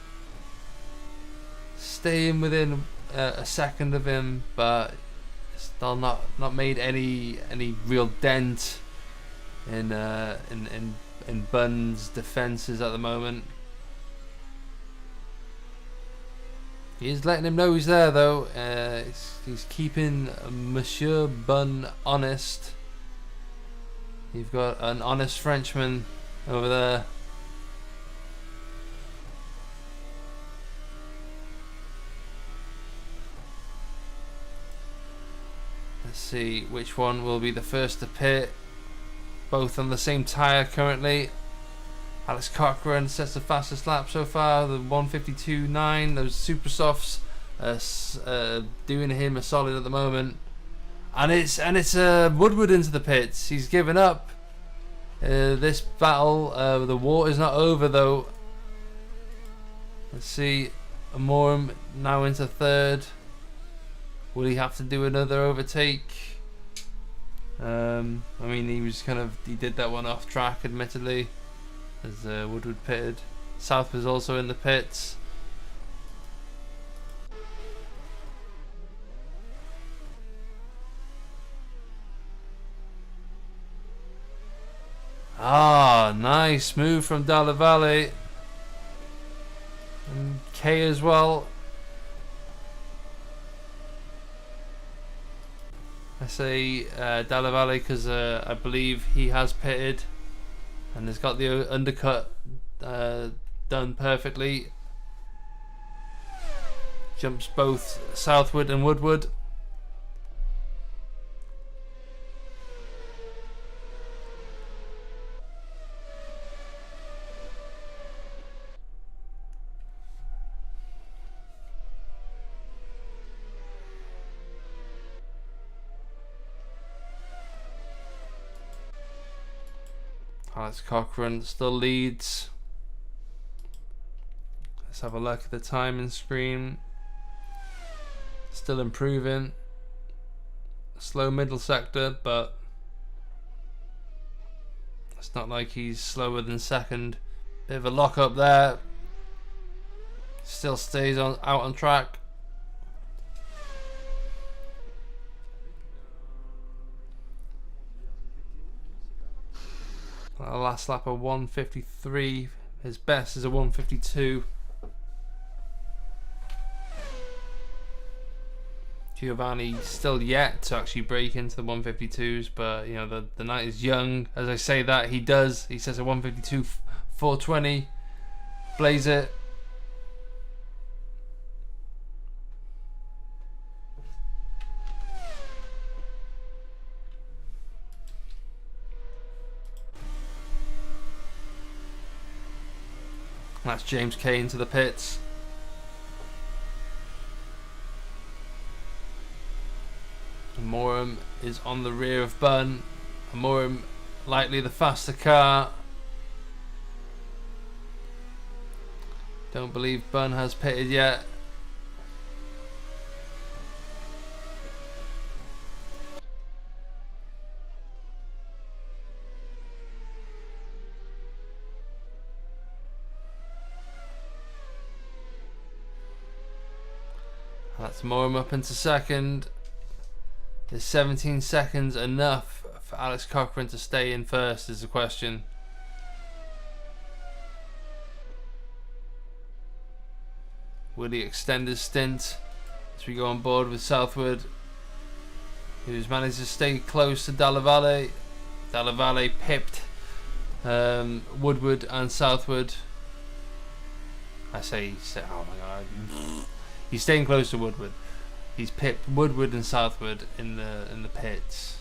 staying within a second of him, but still not made any real dent in in Bun's defences at the moment. He's letting him know he's there though. He's keeping Monsieur Bun honest. You've got an honest Frenchman over there. Let's see which one will be the first to pit. Both on the same tyre currently. Alex Cochran sets the fastest lap so far, the 1:52.9. Those super softs doing him a solid at the moment, and it's Woodward into the pits. He's given up this battle. The war is not over though. Let's see, Amorim now into third. Will he have to do another overtake? I mean, he did that one off track, admittedly, as Woodward pitted. South was also in the pits. Ah, nice move from Dalla Valle. And K as well. I say Dalla Valle because I believe he has pitted and has got the undercut done perfectly. Jumps both Southwood and Woodward. Alex Cochran still leads. Let's have a look at the timing screen. Still improving. Slow middle sector, but it's not like he's slower than second. Bit of a lock up there. Still stays out on track. Last lap of 1:53. His best is a 1:52. Giovanni still yet to actually break into the 1:52s, but you know the night is young. As I say that, he does. He says a 1:52 4:20. Blaze it. That's James Kay into the pits. Amorim is on the rear of Bun. Amorim likely the faster car. Don't believe Bun has pitted yet. That's Morum up into second. Is 17 seconds enough for Alex Cochran to stay in first is the question. Will he extend his stint as we go on board with Southwood, who's managed to stay close to Dalla Valle. Dalla Valle pipped Woodward and Southwood. I say, oh my god. He's staying close to Woodward. He's pipped Woodward and Southwood in the pits.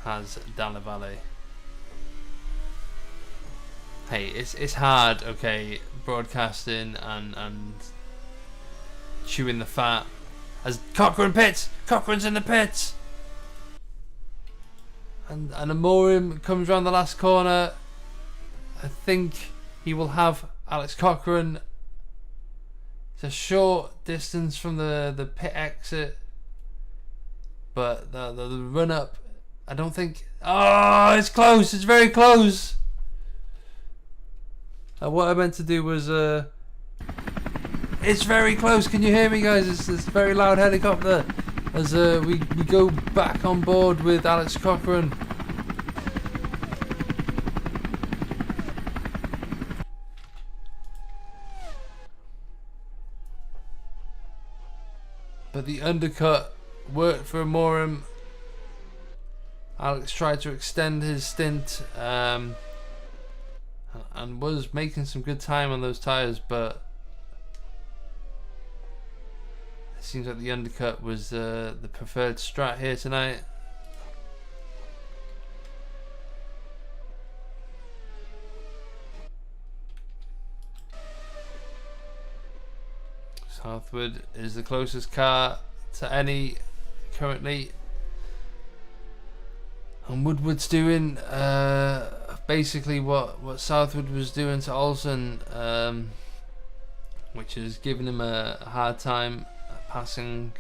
Has Dalla Valle. Hey, it's hard, okay, broadcasting and chewing the fat. As Cochran pits, Cochran's in the pits, and Amorim comes round the last corner. I think he will have Alex Cochran. It's a short distance from the pit exit, but the run up, I don't think. Oh, it's close. It's very close. What I meant to do was it's very close. Can you hear me, guys? It's this very loud helicopter as we go back on board with Alex Cochran. but the undercut worked for Morum. Alex tried to extend his stint and was making some good time on those tyres, but it seems like the undercut was the preferred strat here tonight. Southwood is the closest car to any currently, and Woodward's doing basically what Southwood was doing to Olsen, which is giving him a hard time passing.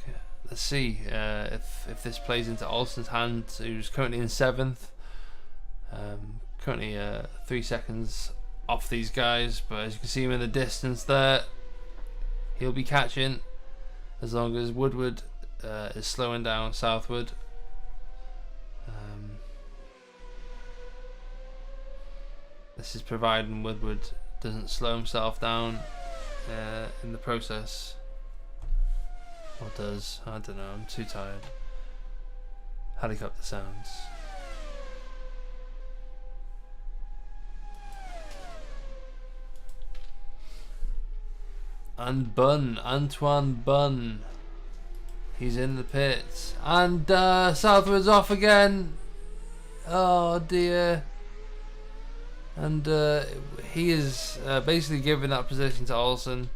Let's see if this plays into Olsen's hands, who's currently in 7th, currently 3 seconds off these guys, but as you can see him in the distance there, he'll be catching as long as Woodward is slowing down Southwood. This is providing Woodward doesn't slow himself down in the process. Or does? I don't know, I'm too tired. Helicopter sounds. And Antoine Bunn, he's in the pits, and Southwood's off again. Oh dear. And he is basically giving that position to Olsen.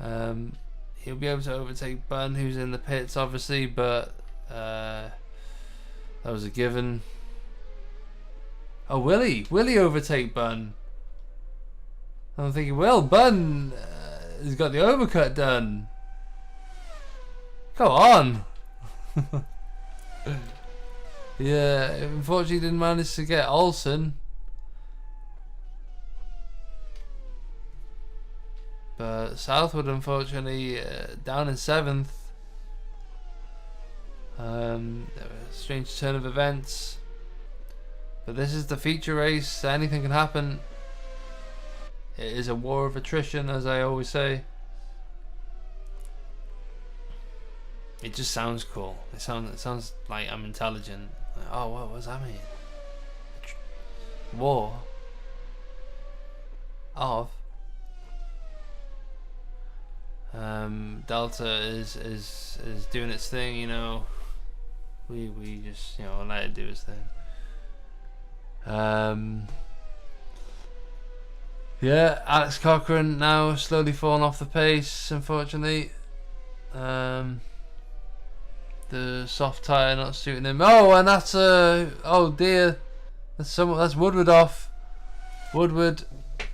He'll be able to overtake Bunn, who's in the pits obviously, but that was a given. Oh, will he overtake Bunn? I'm thinking, well, Bunn has got the overcut done. Go on. Yeah, unfortunately didn't manage to get Olsen. But Southwood unfortunately down in 7th. A strange turn of events. But this is the feature race, anything can happen. It is a war of attrition, as I always say. It just sounds cool. It sounds like I'm intelligent. Like, oh, what does that mean? War of Delta is doing its thing, you know. We just, you know, let it do its thing. Yeah, Alex Cochrane now slowly falling off the pace, unfortunately. The soft tyre not suiting him. Oh, and that's oh dear, that's Woodward off. Woodward,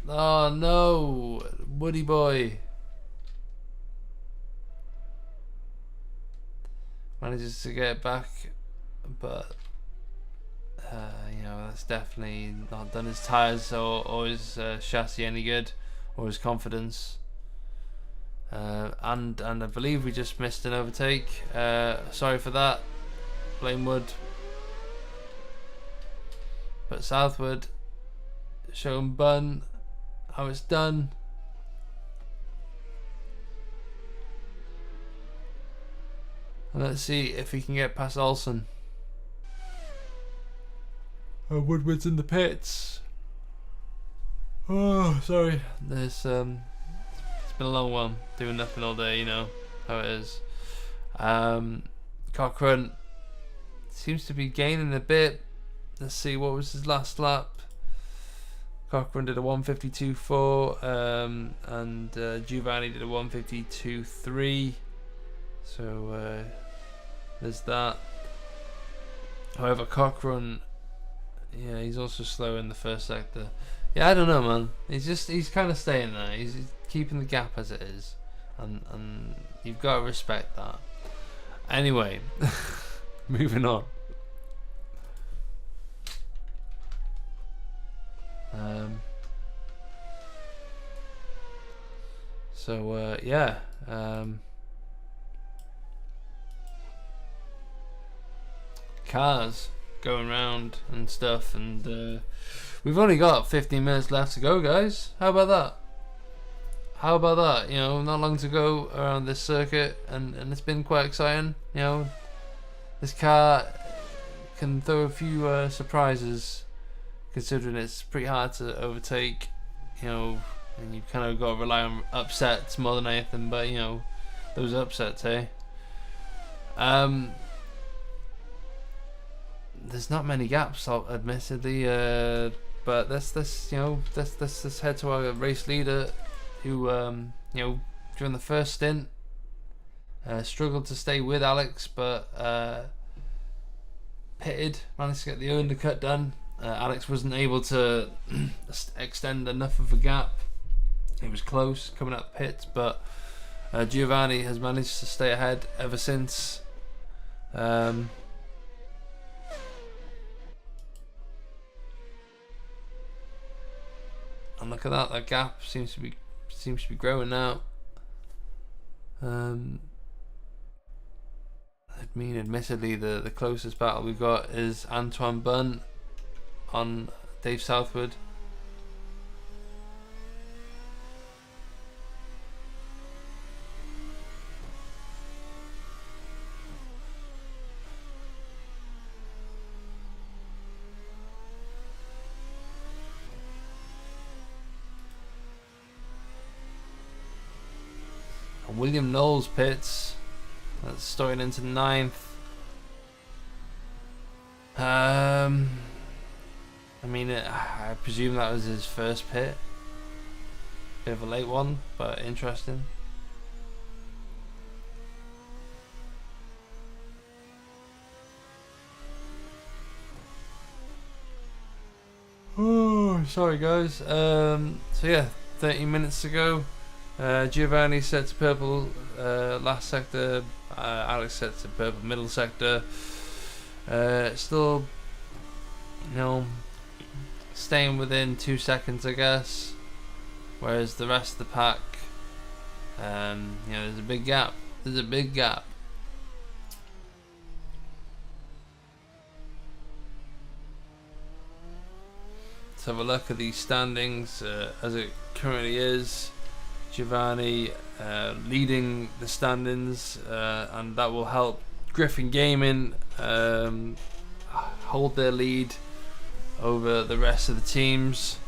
oh no, Woody boy manages to get back, but you know, that's definitely not done his tyres or his chassis any good, or his confidence. And I believe we just missed an overtake. Sorry for that. Blame Wood. But Southwood showing Bunn how it's done. And let's see if he can get past Olsen. Oh, Woodward's in the pits. Oh, sorry. There's it's been a long one. Doing nothing all day, you know how it is. Cochrane seems to be gaining a bit. Let's see, what was his last lap? Cochrane did a 152.4, and Giovanni did a 152.3. So there's that. However, Cochrane, yeah, he's also slow in the first sector. Yeah, I don't know, man. He's kind of staying there. He's keeping the gap as it is, and you've got to respect that. Anyway, moving on. Yeah. Cars going round and stuff, and we've only got 15 minutes left to go, guys. How about that? how about that? You know, not long to go around this circuit, and it's been quite exciting. You know, this car can throw a few surprises, considering it's pretty hard to overtake. You know, and you kind of got to rely on upsets more than anything. But you know, those upsets, eh? There's not many gaps, admittedly, but let's head to our race leader, who you know, during the first stint struggled to stay with Alex, but pitted, managed to get the undercut done. Alex wasn't able to extend enough of a gap. It was close coming out the pits, but Giovanni has managed to stay ahead ever since. And look at that gap seems to be growing now. I mean, admittedly, the closest battle we've got is Antoine Bunn on Dave Southwood. And William Knowles pits. That's starting into 9th. I mean, I presume that was his first pit. Bit of a late one, but interesting. Oh, sorry guys. So yeah, 30 minutes ago. Giovanni set to purple last sector, Alex set to purple middle sector. Still, you know, staying within 2 seconds, I guess. Whereas the rest of the pack, you know, there's a big gap. There's a big gap. Let's have a look at these standings as it currently is. Giovanni leading the standings, and that will help Griffin Gaming hold their lead over the rest of the teams.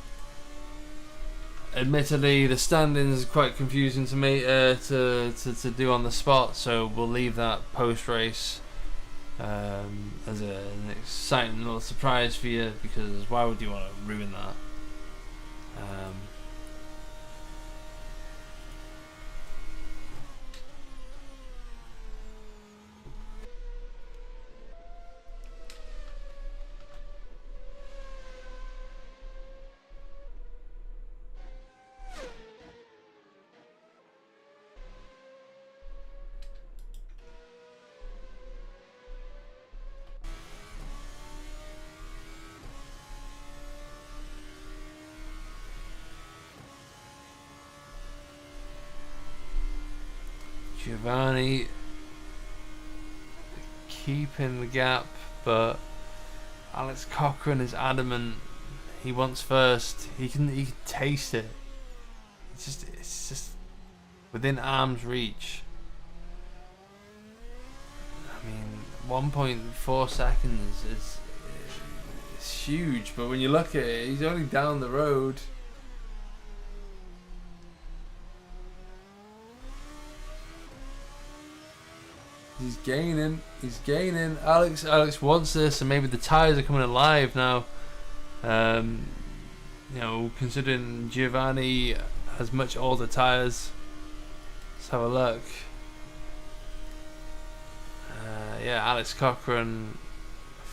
Admittedly, the standings are quite confusing to me to do on the spot, so we'll leave that post race as an exciting little surprise for you, because why would you want to ruin that? Giovanni keeping the gap, but Alex Cochran is adamant. He wants first. He can taste it. It's just within arm's reach. I mean, 1.4 seconds is huge, but when you look at it, he's only down the road. He's gaining. Alex wants this, and maybe the tyres are coming alive now. You know, considering Giovanni has much older tyres. Let's have a look. Yeah, Alex Cochran,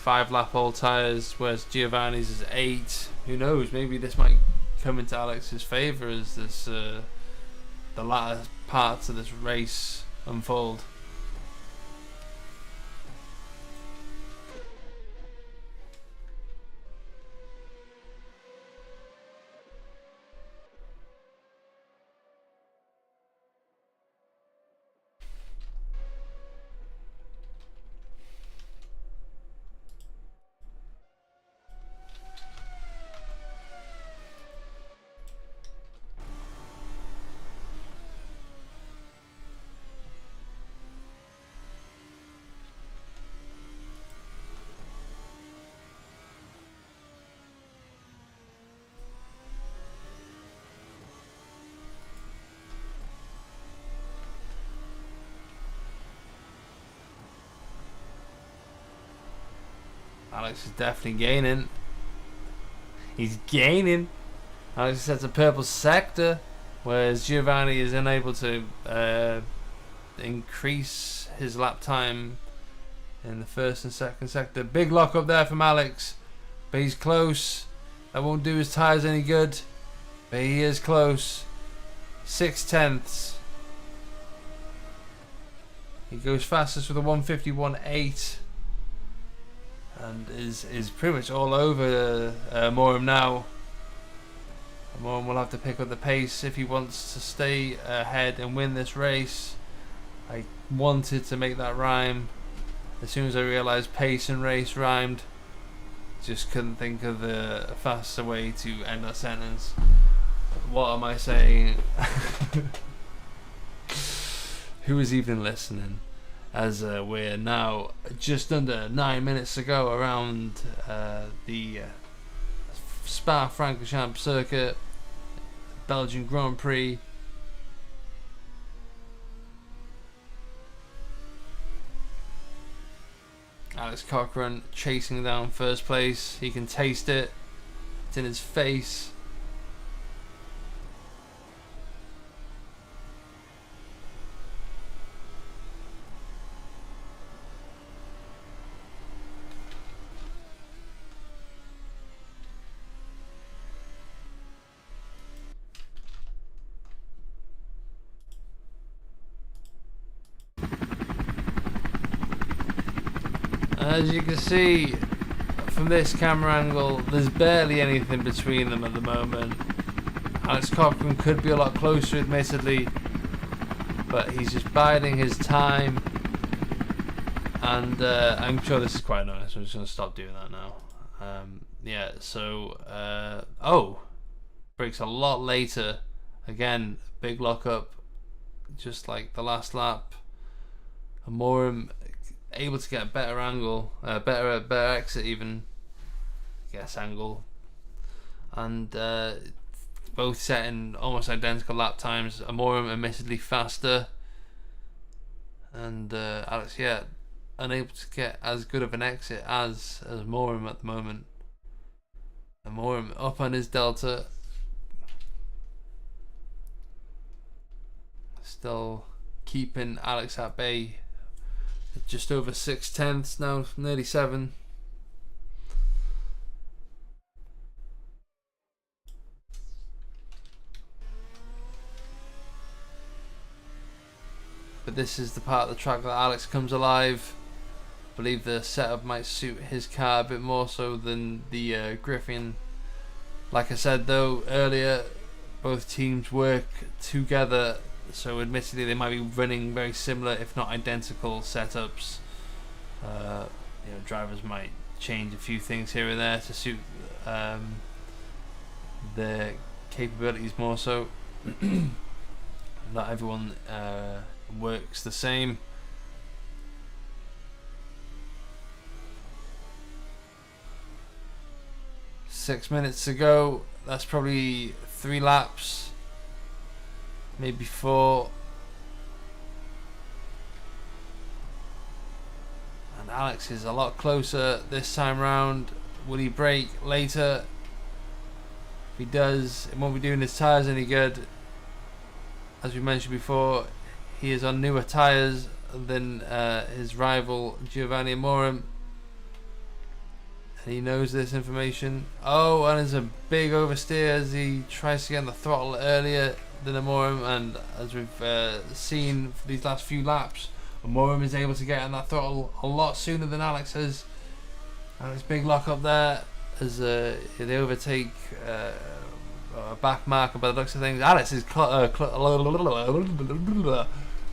5-lap old tyres, whereas Giovanni's is 8. Who knows? Maybe this might come into Alex's favour as this the latter parts of this race unfold. Alex is definitely gaining. He's gaining. Alex sets a purple sector, whereas Giovanni is unable to increase his lap time in the first and second sector. Big lock up there from Alex, but he's close. That won't do his tyres any good, but he is close. 6/10. He goes fastest with a 151.8 and is pretty much all over Morum now. Morum will have to pick up the pace if he wants to stay ahead and win this race. I wanted to make that rhyme. As soon as I realised pace and race rhymed, just couldn't think of a faster way to end that sentence. What am I saying? Who is even listening? As we're now just under 9 minutes to go around the Spa-Francorchamps circuit, Belgian Grand Prix. Alex Cochran chasing down first place. He can taste it. It's in his face. As you can see from this camera angle, there's barely anything between them at the moment. Alex Cochran could be a lot closer, admittedly, but he's just biding his time. And I'm sure this is quite nice. I'm just going to stop doing that now. Yeah, so oh, brakes a lot later. Again, big lockup, just like the last lap. Morum able to get a better angle, better exit even, I guess, angle, and both setting almost identical lap times. Morum admittedly faster, and Alex, yeah, unable to get as good of an exit as Morum at the moment. And Morum up on his delta, still keeping Alex at bay. Just over 6/10 now, nearly 7. But this is the part of the track that Alex comes alive. I believe the setup might suit his car a bit more so than the Griffin. Like I said though earlier, both teams work together. So admittedly they might be running very similar, if not identical, setups. Drivers might change a few things here and there to suit their capabilities more so. Not everyone works the same. Six minutes to go. That's probably 3 laps. Maybe 4. And Alex is a lot closer this time round. Will he brake later? If he does, it won't be doing his tyres any good. As we mentioned before, he is on newer tyres than his rival Giovanni Morum. And he knows this information. Oh, and there's a big oversteer as he tries to get on the throttle earlier than Morum, and as we've seen for these last few laps, Morum is able to get on that throttle a lot sooner than Alex is. Alex, big lock up there as they overtake a back marker by the looks of things. Alex is a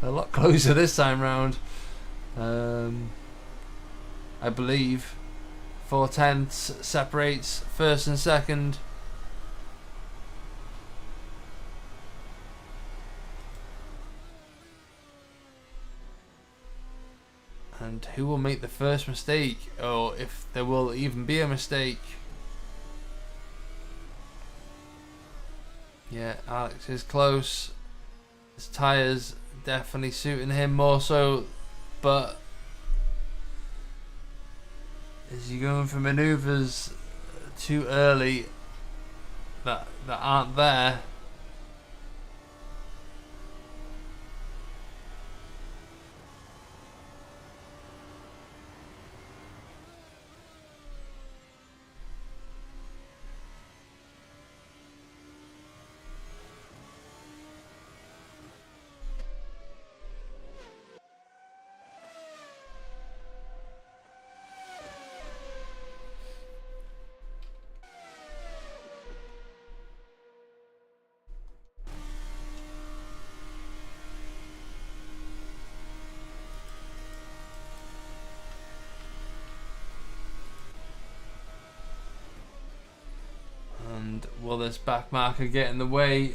lot closer this time round. I believe 4/10 separates first and second. And who will make the first mistake, or if there will even be a mistake? Yeah, Alex is close. His tyres definitely suiting him more so, but Is he going for manoeuvres too early that aren't there? And will this back marker get in the way?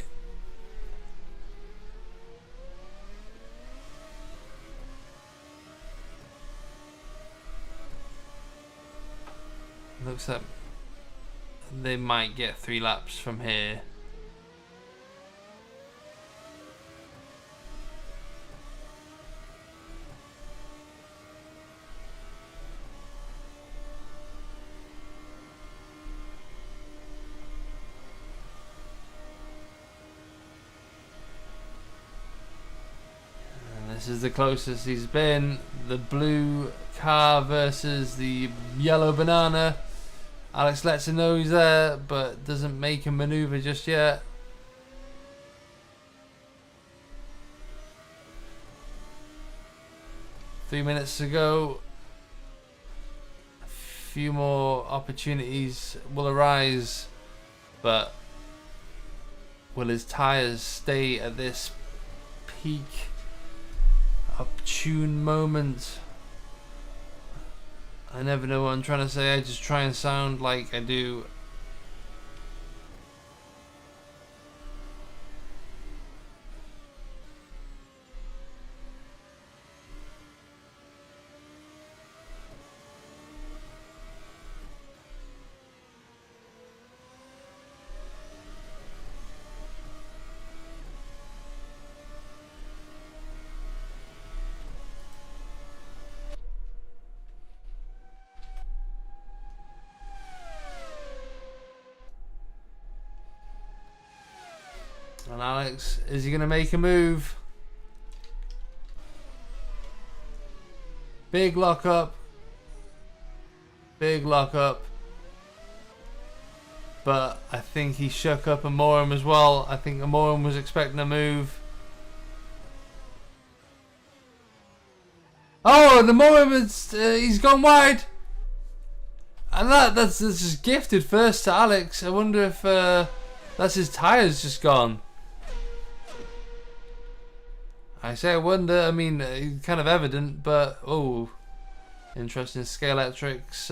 Looks like they might get 3 laps from here. This is the closest he's been. The blue car versus the yellow banana. Alex lets him know he's there, but doesn't make a maneuver just yet. Three minutes to go. A few more opportunities will arise, but will his tyres stay at this peak opportune moment? I never know what I'm trying to say. I just try and sound like I do. And Alex, is he going to make a move? Big lock up. Big lock up. But I think he shook up Amorim as well. I think Amorim was expecting a move. Oh, and Amorim, he's gone wide. And that's just gifted first to Alex. I wonder if that's his tyres just gone. I say I wonder, I mean, kind of evident, but, oh, interesting. Scalextric's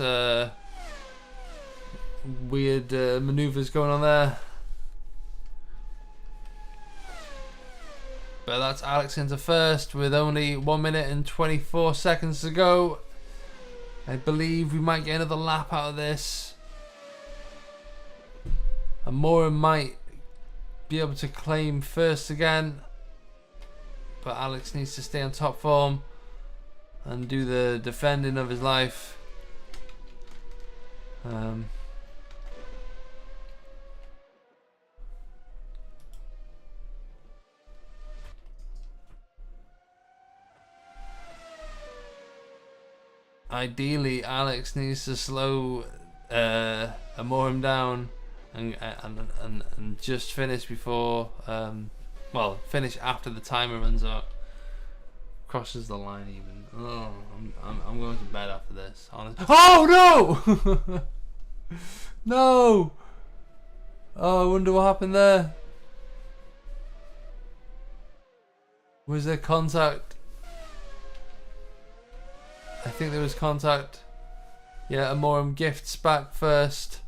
weird maneuvers going on there. But that's Alex into first with only 1 minute and 24 seconds to go. I believe we might get another lap out of this. And Moore might be able to claim first again. But Alex needs to stay on top form and do the defending of his life. Ideally, Alex needs to slow Amorim down and just finish before. Well, finish after the timer runs out. Crosses the line even. Oh, I'm going to bed after this. Honestly. Oh no! No! Oh, I wonder what happened there. Was there contact? I think there was contact. Yeah, Amorim gifts back first.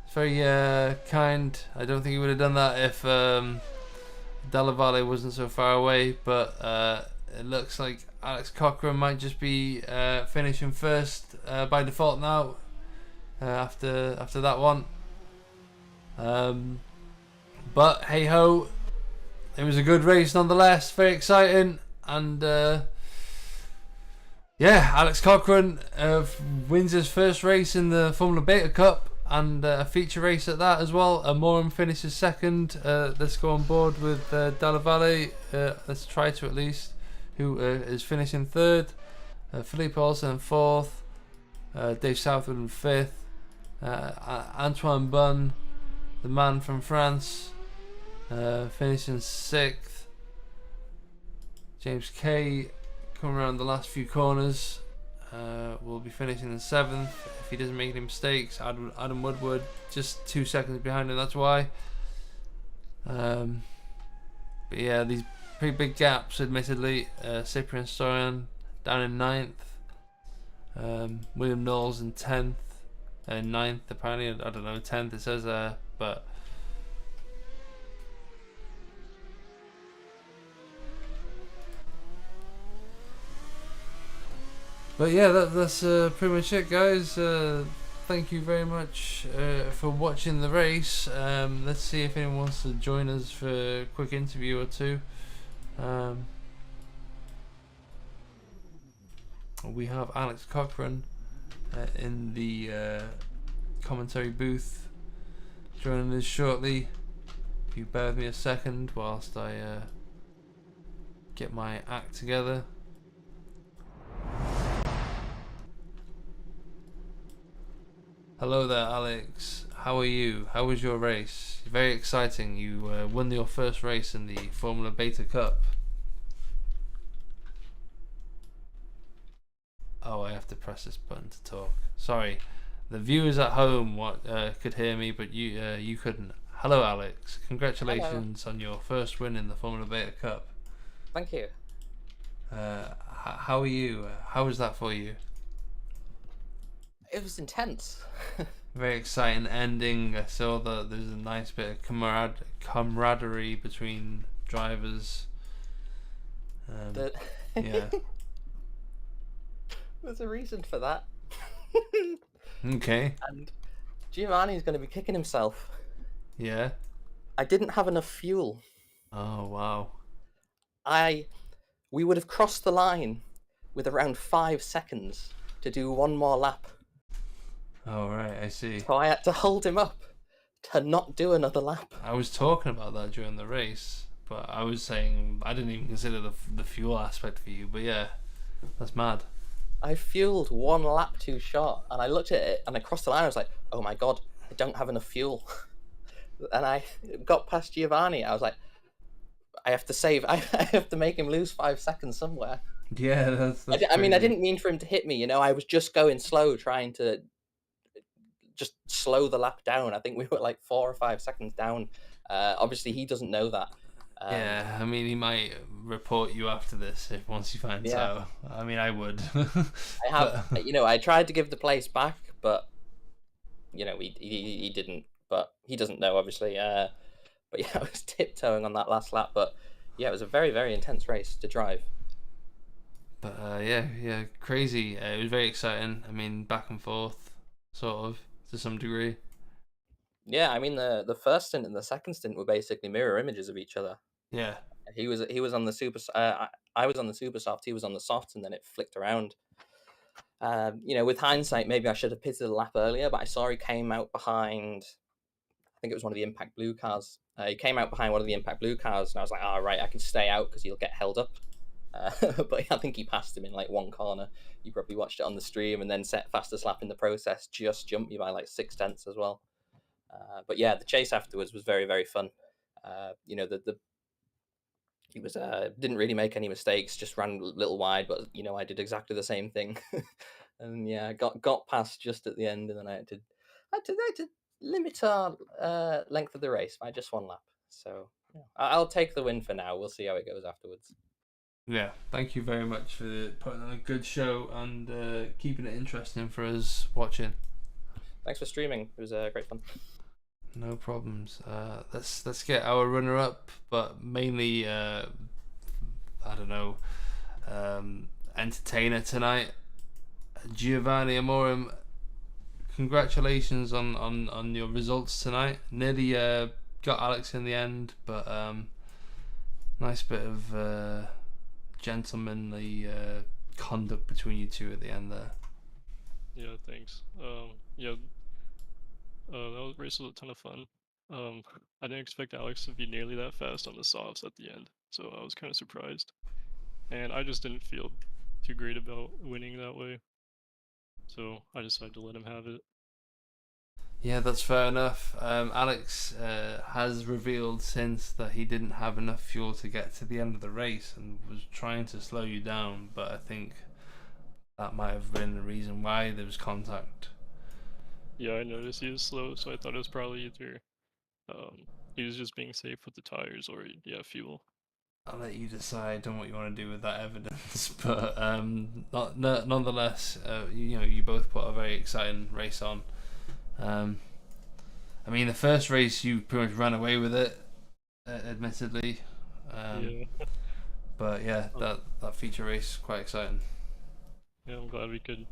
It's very kind. I don't think he would have done that if Della Valle wasn't so far away, but it looks like Alex Cochrane might just be finishing first by default now after that one. But hey ho, it was a good race nonetheless, very exciting, and Yeah, Alex Cochrane wins his first race in the Formula Beta Cup, and a feature race at that as well. Morum finishes second. Let's go on board with Dalla Valle. Let's try to at least, who is finishing third. Felipe Olsen in fourth. Dave Southwood in fifth. Antoine Bunn, the man from France, finishing sixth. James Kay coming around the last few corners will be finishing in seventh if he doesn't make any mistakes. Adam Woodward just 2 seconds behind him, that's why. But yeah, these pretty big gaps admittedly. Cyprian Stoyan down in ninth. William Knowles in 10th. Ninth apparently, I don't know, 10th it says there, but yeah, that's pretty much it, guys. Thank you very much for watching the race. Let's see if anyone wants to join us for a quick interview or two. We have Alex Cochrane in the commentary booth joining us shortly. If you bear with me a second whilst I get my act together. Hello there, Alex. How are you? How was your race? Very exciting. You won your first race in the Formula Beta Cup. Oh, I have to press this button to talk. Sorry, the viewers at home could hear me, but you couldn't. Hello, Alex. Congratulations on your first win in the Formula Beta Cup. Thank you. How are you? How was that for you? It was intense. Very exciting ending. I saw that there's a nice bit of camaraderie between drivers. Yeah. There's a reason for that. Okay. And Giovanni's going to be kicking himself. Yeah. I didn't have enough fuel. Oh wow. We would have crossed the line with around 5 seconds to do one more lap. Oh right, I see. So I had to hold him up to not do another lap. I was talking about that during the race, but I was saying I didn't even consider the fuel aspect for you. But yeah, that's mad. I fueled one lap too short, and I looked at it and I crossed the line. I was like, "Oh my god, I don't have enough fuel." And I got past Giovanni. I was like, "I have to save. I have to make him lose 5 seconds somewhere." Yeah, that's I mean, I didn't mean for him to hit me. You know, I was just going slow, trying to just slow the lap down. I think we were like 4 or 5 seconds down. Obviously, he doesn't know that. Yeah, I mean, he might report you after this if once he finds out. I mean, I would. I have, you know, I tried to give the place back, but you know, he didn't. But he doesn't know, obviously. But yeah, I was tiptoeing on that last lap. But yeah, it was a very, very intense race to drive. But yeah, crazy. It was very exciting. I mean, back and forth, sort of, to some degree. Yeah, I mean, the first stint and the second stint were basically mirror images of each other. Yeah. He was on the super. I was on the super soft. He was on the soft, and then it flicked around. You know, with hindsight, maybe I should have pitted a lap earlier, but I saw he came out behind. I think it was one of the Impact Blue cars. He came out behind one of the Impact Blue cars, and I was like, "Ah, right, I can stay out because he'll get held up." But I think he passed him in like one corner. You probably watched it on the stream, and then set fastest lap in the process. Just jumped me by like 0.6 as well. But yeah, the chase afterwards was very, very fun. You know, he was didn't really make any mistakes, just ran a little wide, but you know, I did exactly the same thing. And yeah, got past just at the end, and then I had to limit our length of the race by just one lap. So yeah, I'll take the win for now. We'll see how it goes afterwards. Yeah, thank you very much for putting on a good show and keeping it interesting for us watching. Thanks for streaming. It was great fun. No problems. Let's get our runner up, but mainly I don't know, entertainer tonight. Giovanni Amorim, congratulations on your results tonight. Nearly got Alex in the end, but nice bit of gentlemanly conduct between you two at the end there. Yeah, thanks. Yeah, that race was a ton of fun. I didn't expect Alex to be nearly that fast on the softs at the end, so I was kind of surprised. And I just didn't feel too great about winning that way, so I decided to let him have it. Yeah, that's fair enough. Alex has revealed since that he didn't have enough fuel to get to the end of the race and was trying to slow you down, but I think that might have been the reason why there was contact. Yeah, I noticed he was slow, so I thought it was probably either he was just being safe with the tires or yeah, fuel. I'll let you decide on what you want to do with that evidence, but nonetheless, you both put a very exciting race on. I mean, the first race you pretty much ran away with it, admittedly. Yeah. But yeah, that feature race is quite exciting. Yeah, I'm glad we could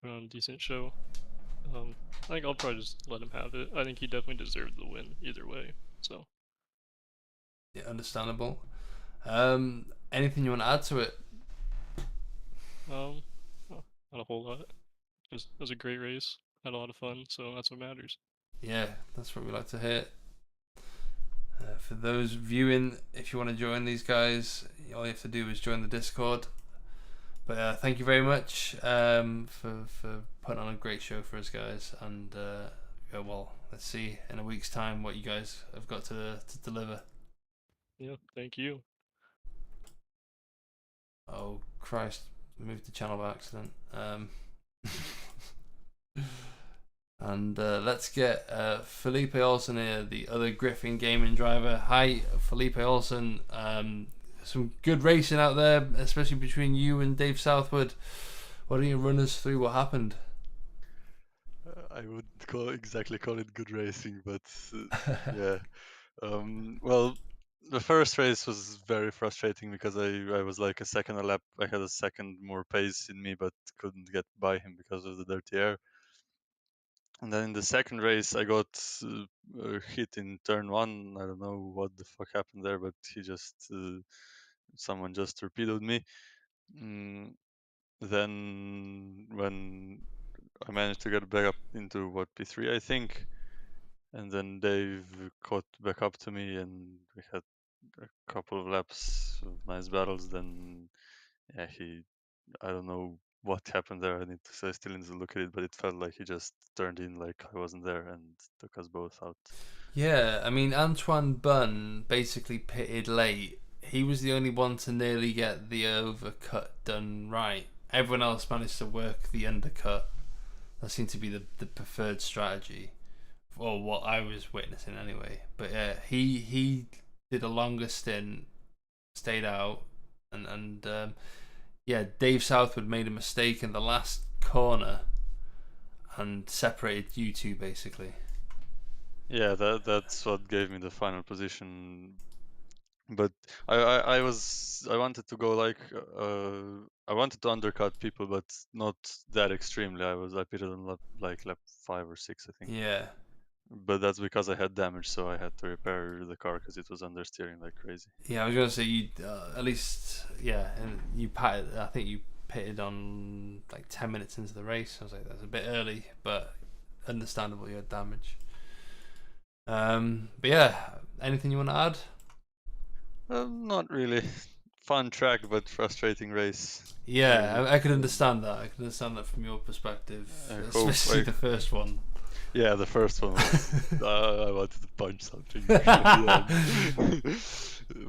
put on a decent show. I think I'll probably just let him have it. I think he definitely deserved the win either way. So. Yeah, understandable. Anything you want to add to it? Well, not a whole lot. It was a great race. Had a lot of fun, so that's what matters. Yeah, that's what we like to hear. For those viewing, if you want to join these guys, all you have to do is join the Discord. But thank you very much for putting on a great show for us, guys. And well, let's see in a week's time what you guys have got to deliver. Yeah, thank you. Oh Christ! Moved the channel by accident. And let's get Felipe Olsen here, the other Griffin gaming driver. Hi, Felipe Olsen. Some good racing out there, especially between you and Dave Southwood. Why don't you run us through what happened? I wouldn't exactly call it good racing, but yeah. Well, the first race was very frustrating because I was like a second a lap. I had a second more pace in me, but couldn't get by him because of the dirty air. And then in the second race, I got hit in turn one. I don't know what the fuck happened there, but someone just torpedoed me. Then when I managed to get back up into P3, I think, and then Dave caught back up to me, and we had a couple of laps of nice battles. Then yeah, I don't know what happened there. I still need to look at it, but it felt like he just turned in like I wasn't there and took us both out. Yeah, I mean, Antoine Bunn basically pitted late. He was the only one to nearly get the overcut done right. Everyone else managed to work the undercut. That seemed to be the preferred strategy, or what I was witnessing anyway. But yeah, he did a longer stint, stayed out, and yeah, Dave Southwood made a mistake in the last corner and separated you two basically. Yeah, that's what gave me the final position. But I wanted to go like I wanted to undercut people, but not that extremely. I pitted on lap 5 or 6, I think. Yeah. But that's because I had damage, so I had to repair the car because it was understeering like crazy. Yeah, I was gonna say you at least and you patted. I think you pitted on like 10 minutes into the race. I was like, that's a bit early, but understandable. You had damage. But yeah, anything you want to add? Not really. Fun track, but frustrating race. Yeah, I could understand that. I could understand that from your perspective, especially the first one. Yeah, the first one was I wanted to punch something.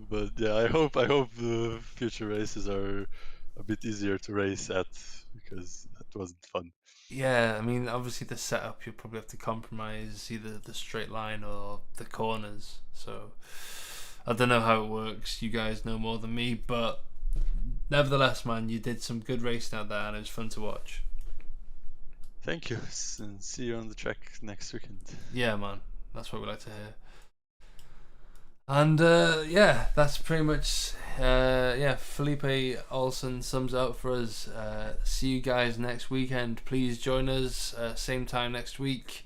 But yeah, I hope the future races are a bit easier to race at, because that wasn't fun. Yeah, I mean, obviously the setup you'll probably have to compromise either the straight line or the corners. So I don't know how it works. You guys know more than me, but nevertheless, man, you did some good racing out there, and it was fun to watch. Thank you, and see you on the track next weekend. Yeah, man, that's what we like to hear. And yeah, that's pretty much Felipe Olsen sums it up for us. See you guys next weekend. Please join us same time next week.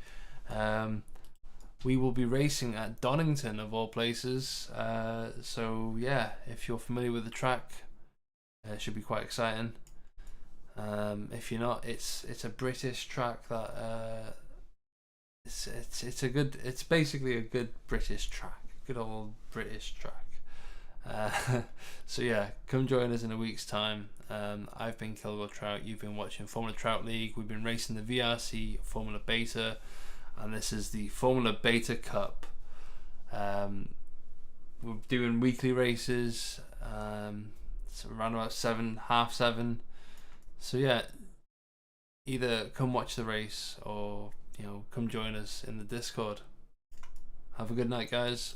We will be racing at Donington of all places. So yeah, if you're familiar with the track, it should be quite exciting. If you're not, it's a British track that it's basically a good British track, good old British track. So yeah, come join us in a week's time. I've been Kilgore Trout, you've been watching Formula Trout League. We've been racing the VRC Formula Beta, and this is the Formula Beta Cup. We're doing weekly races, so around about 7:30. So yeah, either come watch the race or come join us in the Discord. Have a good night, guys.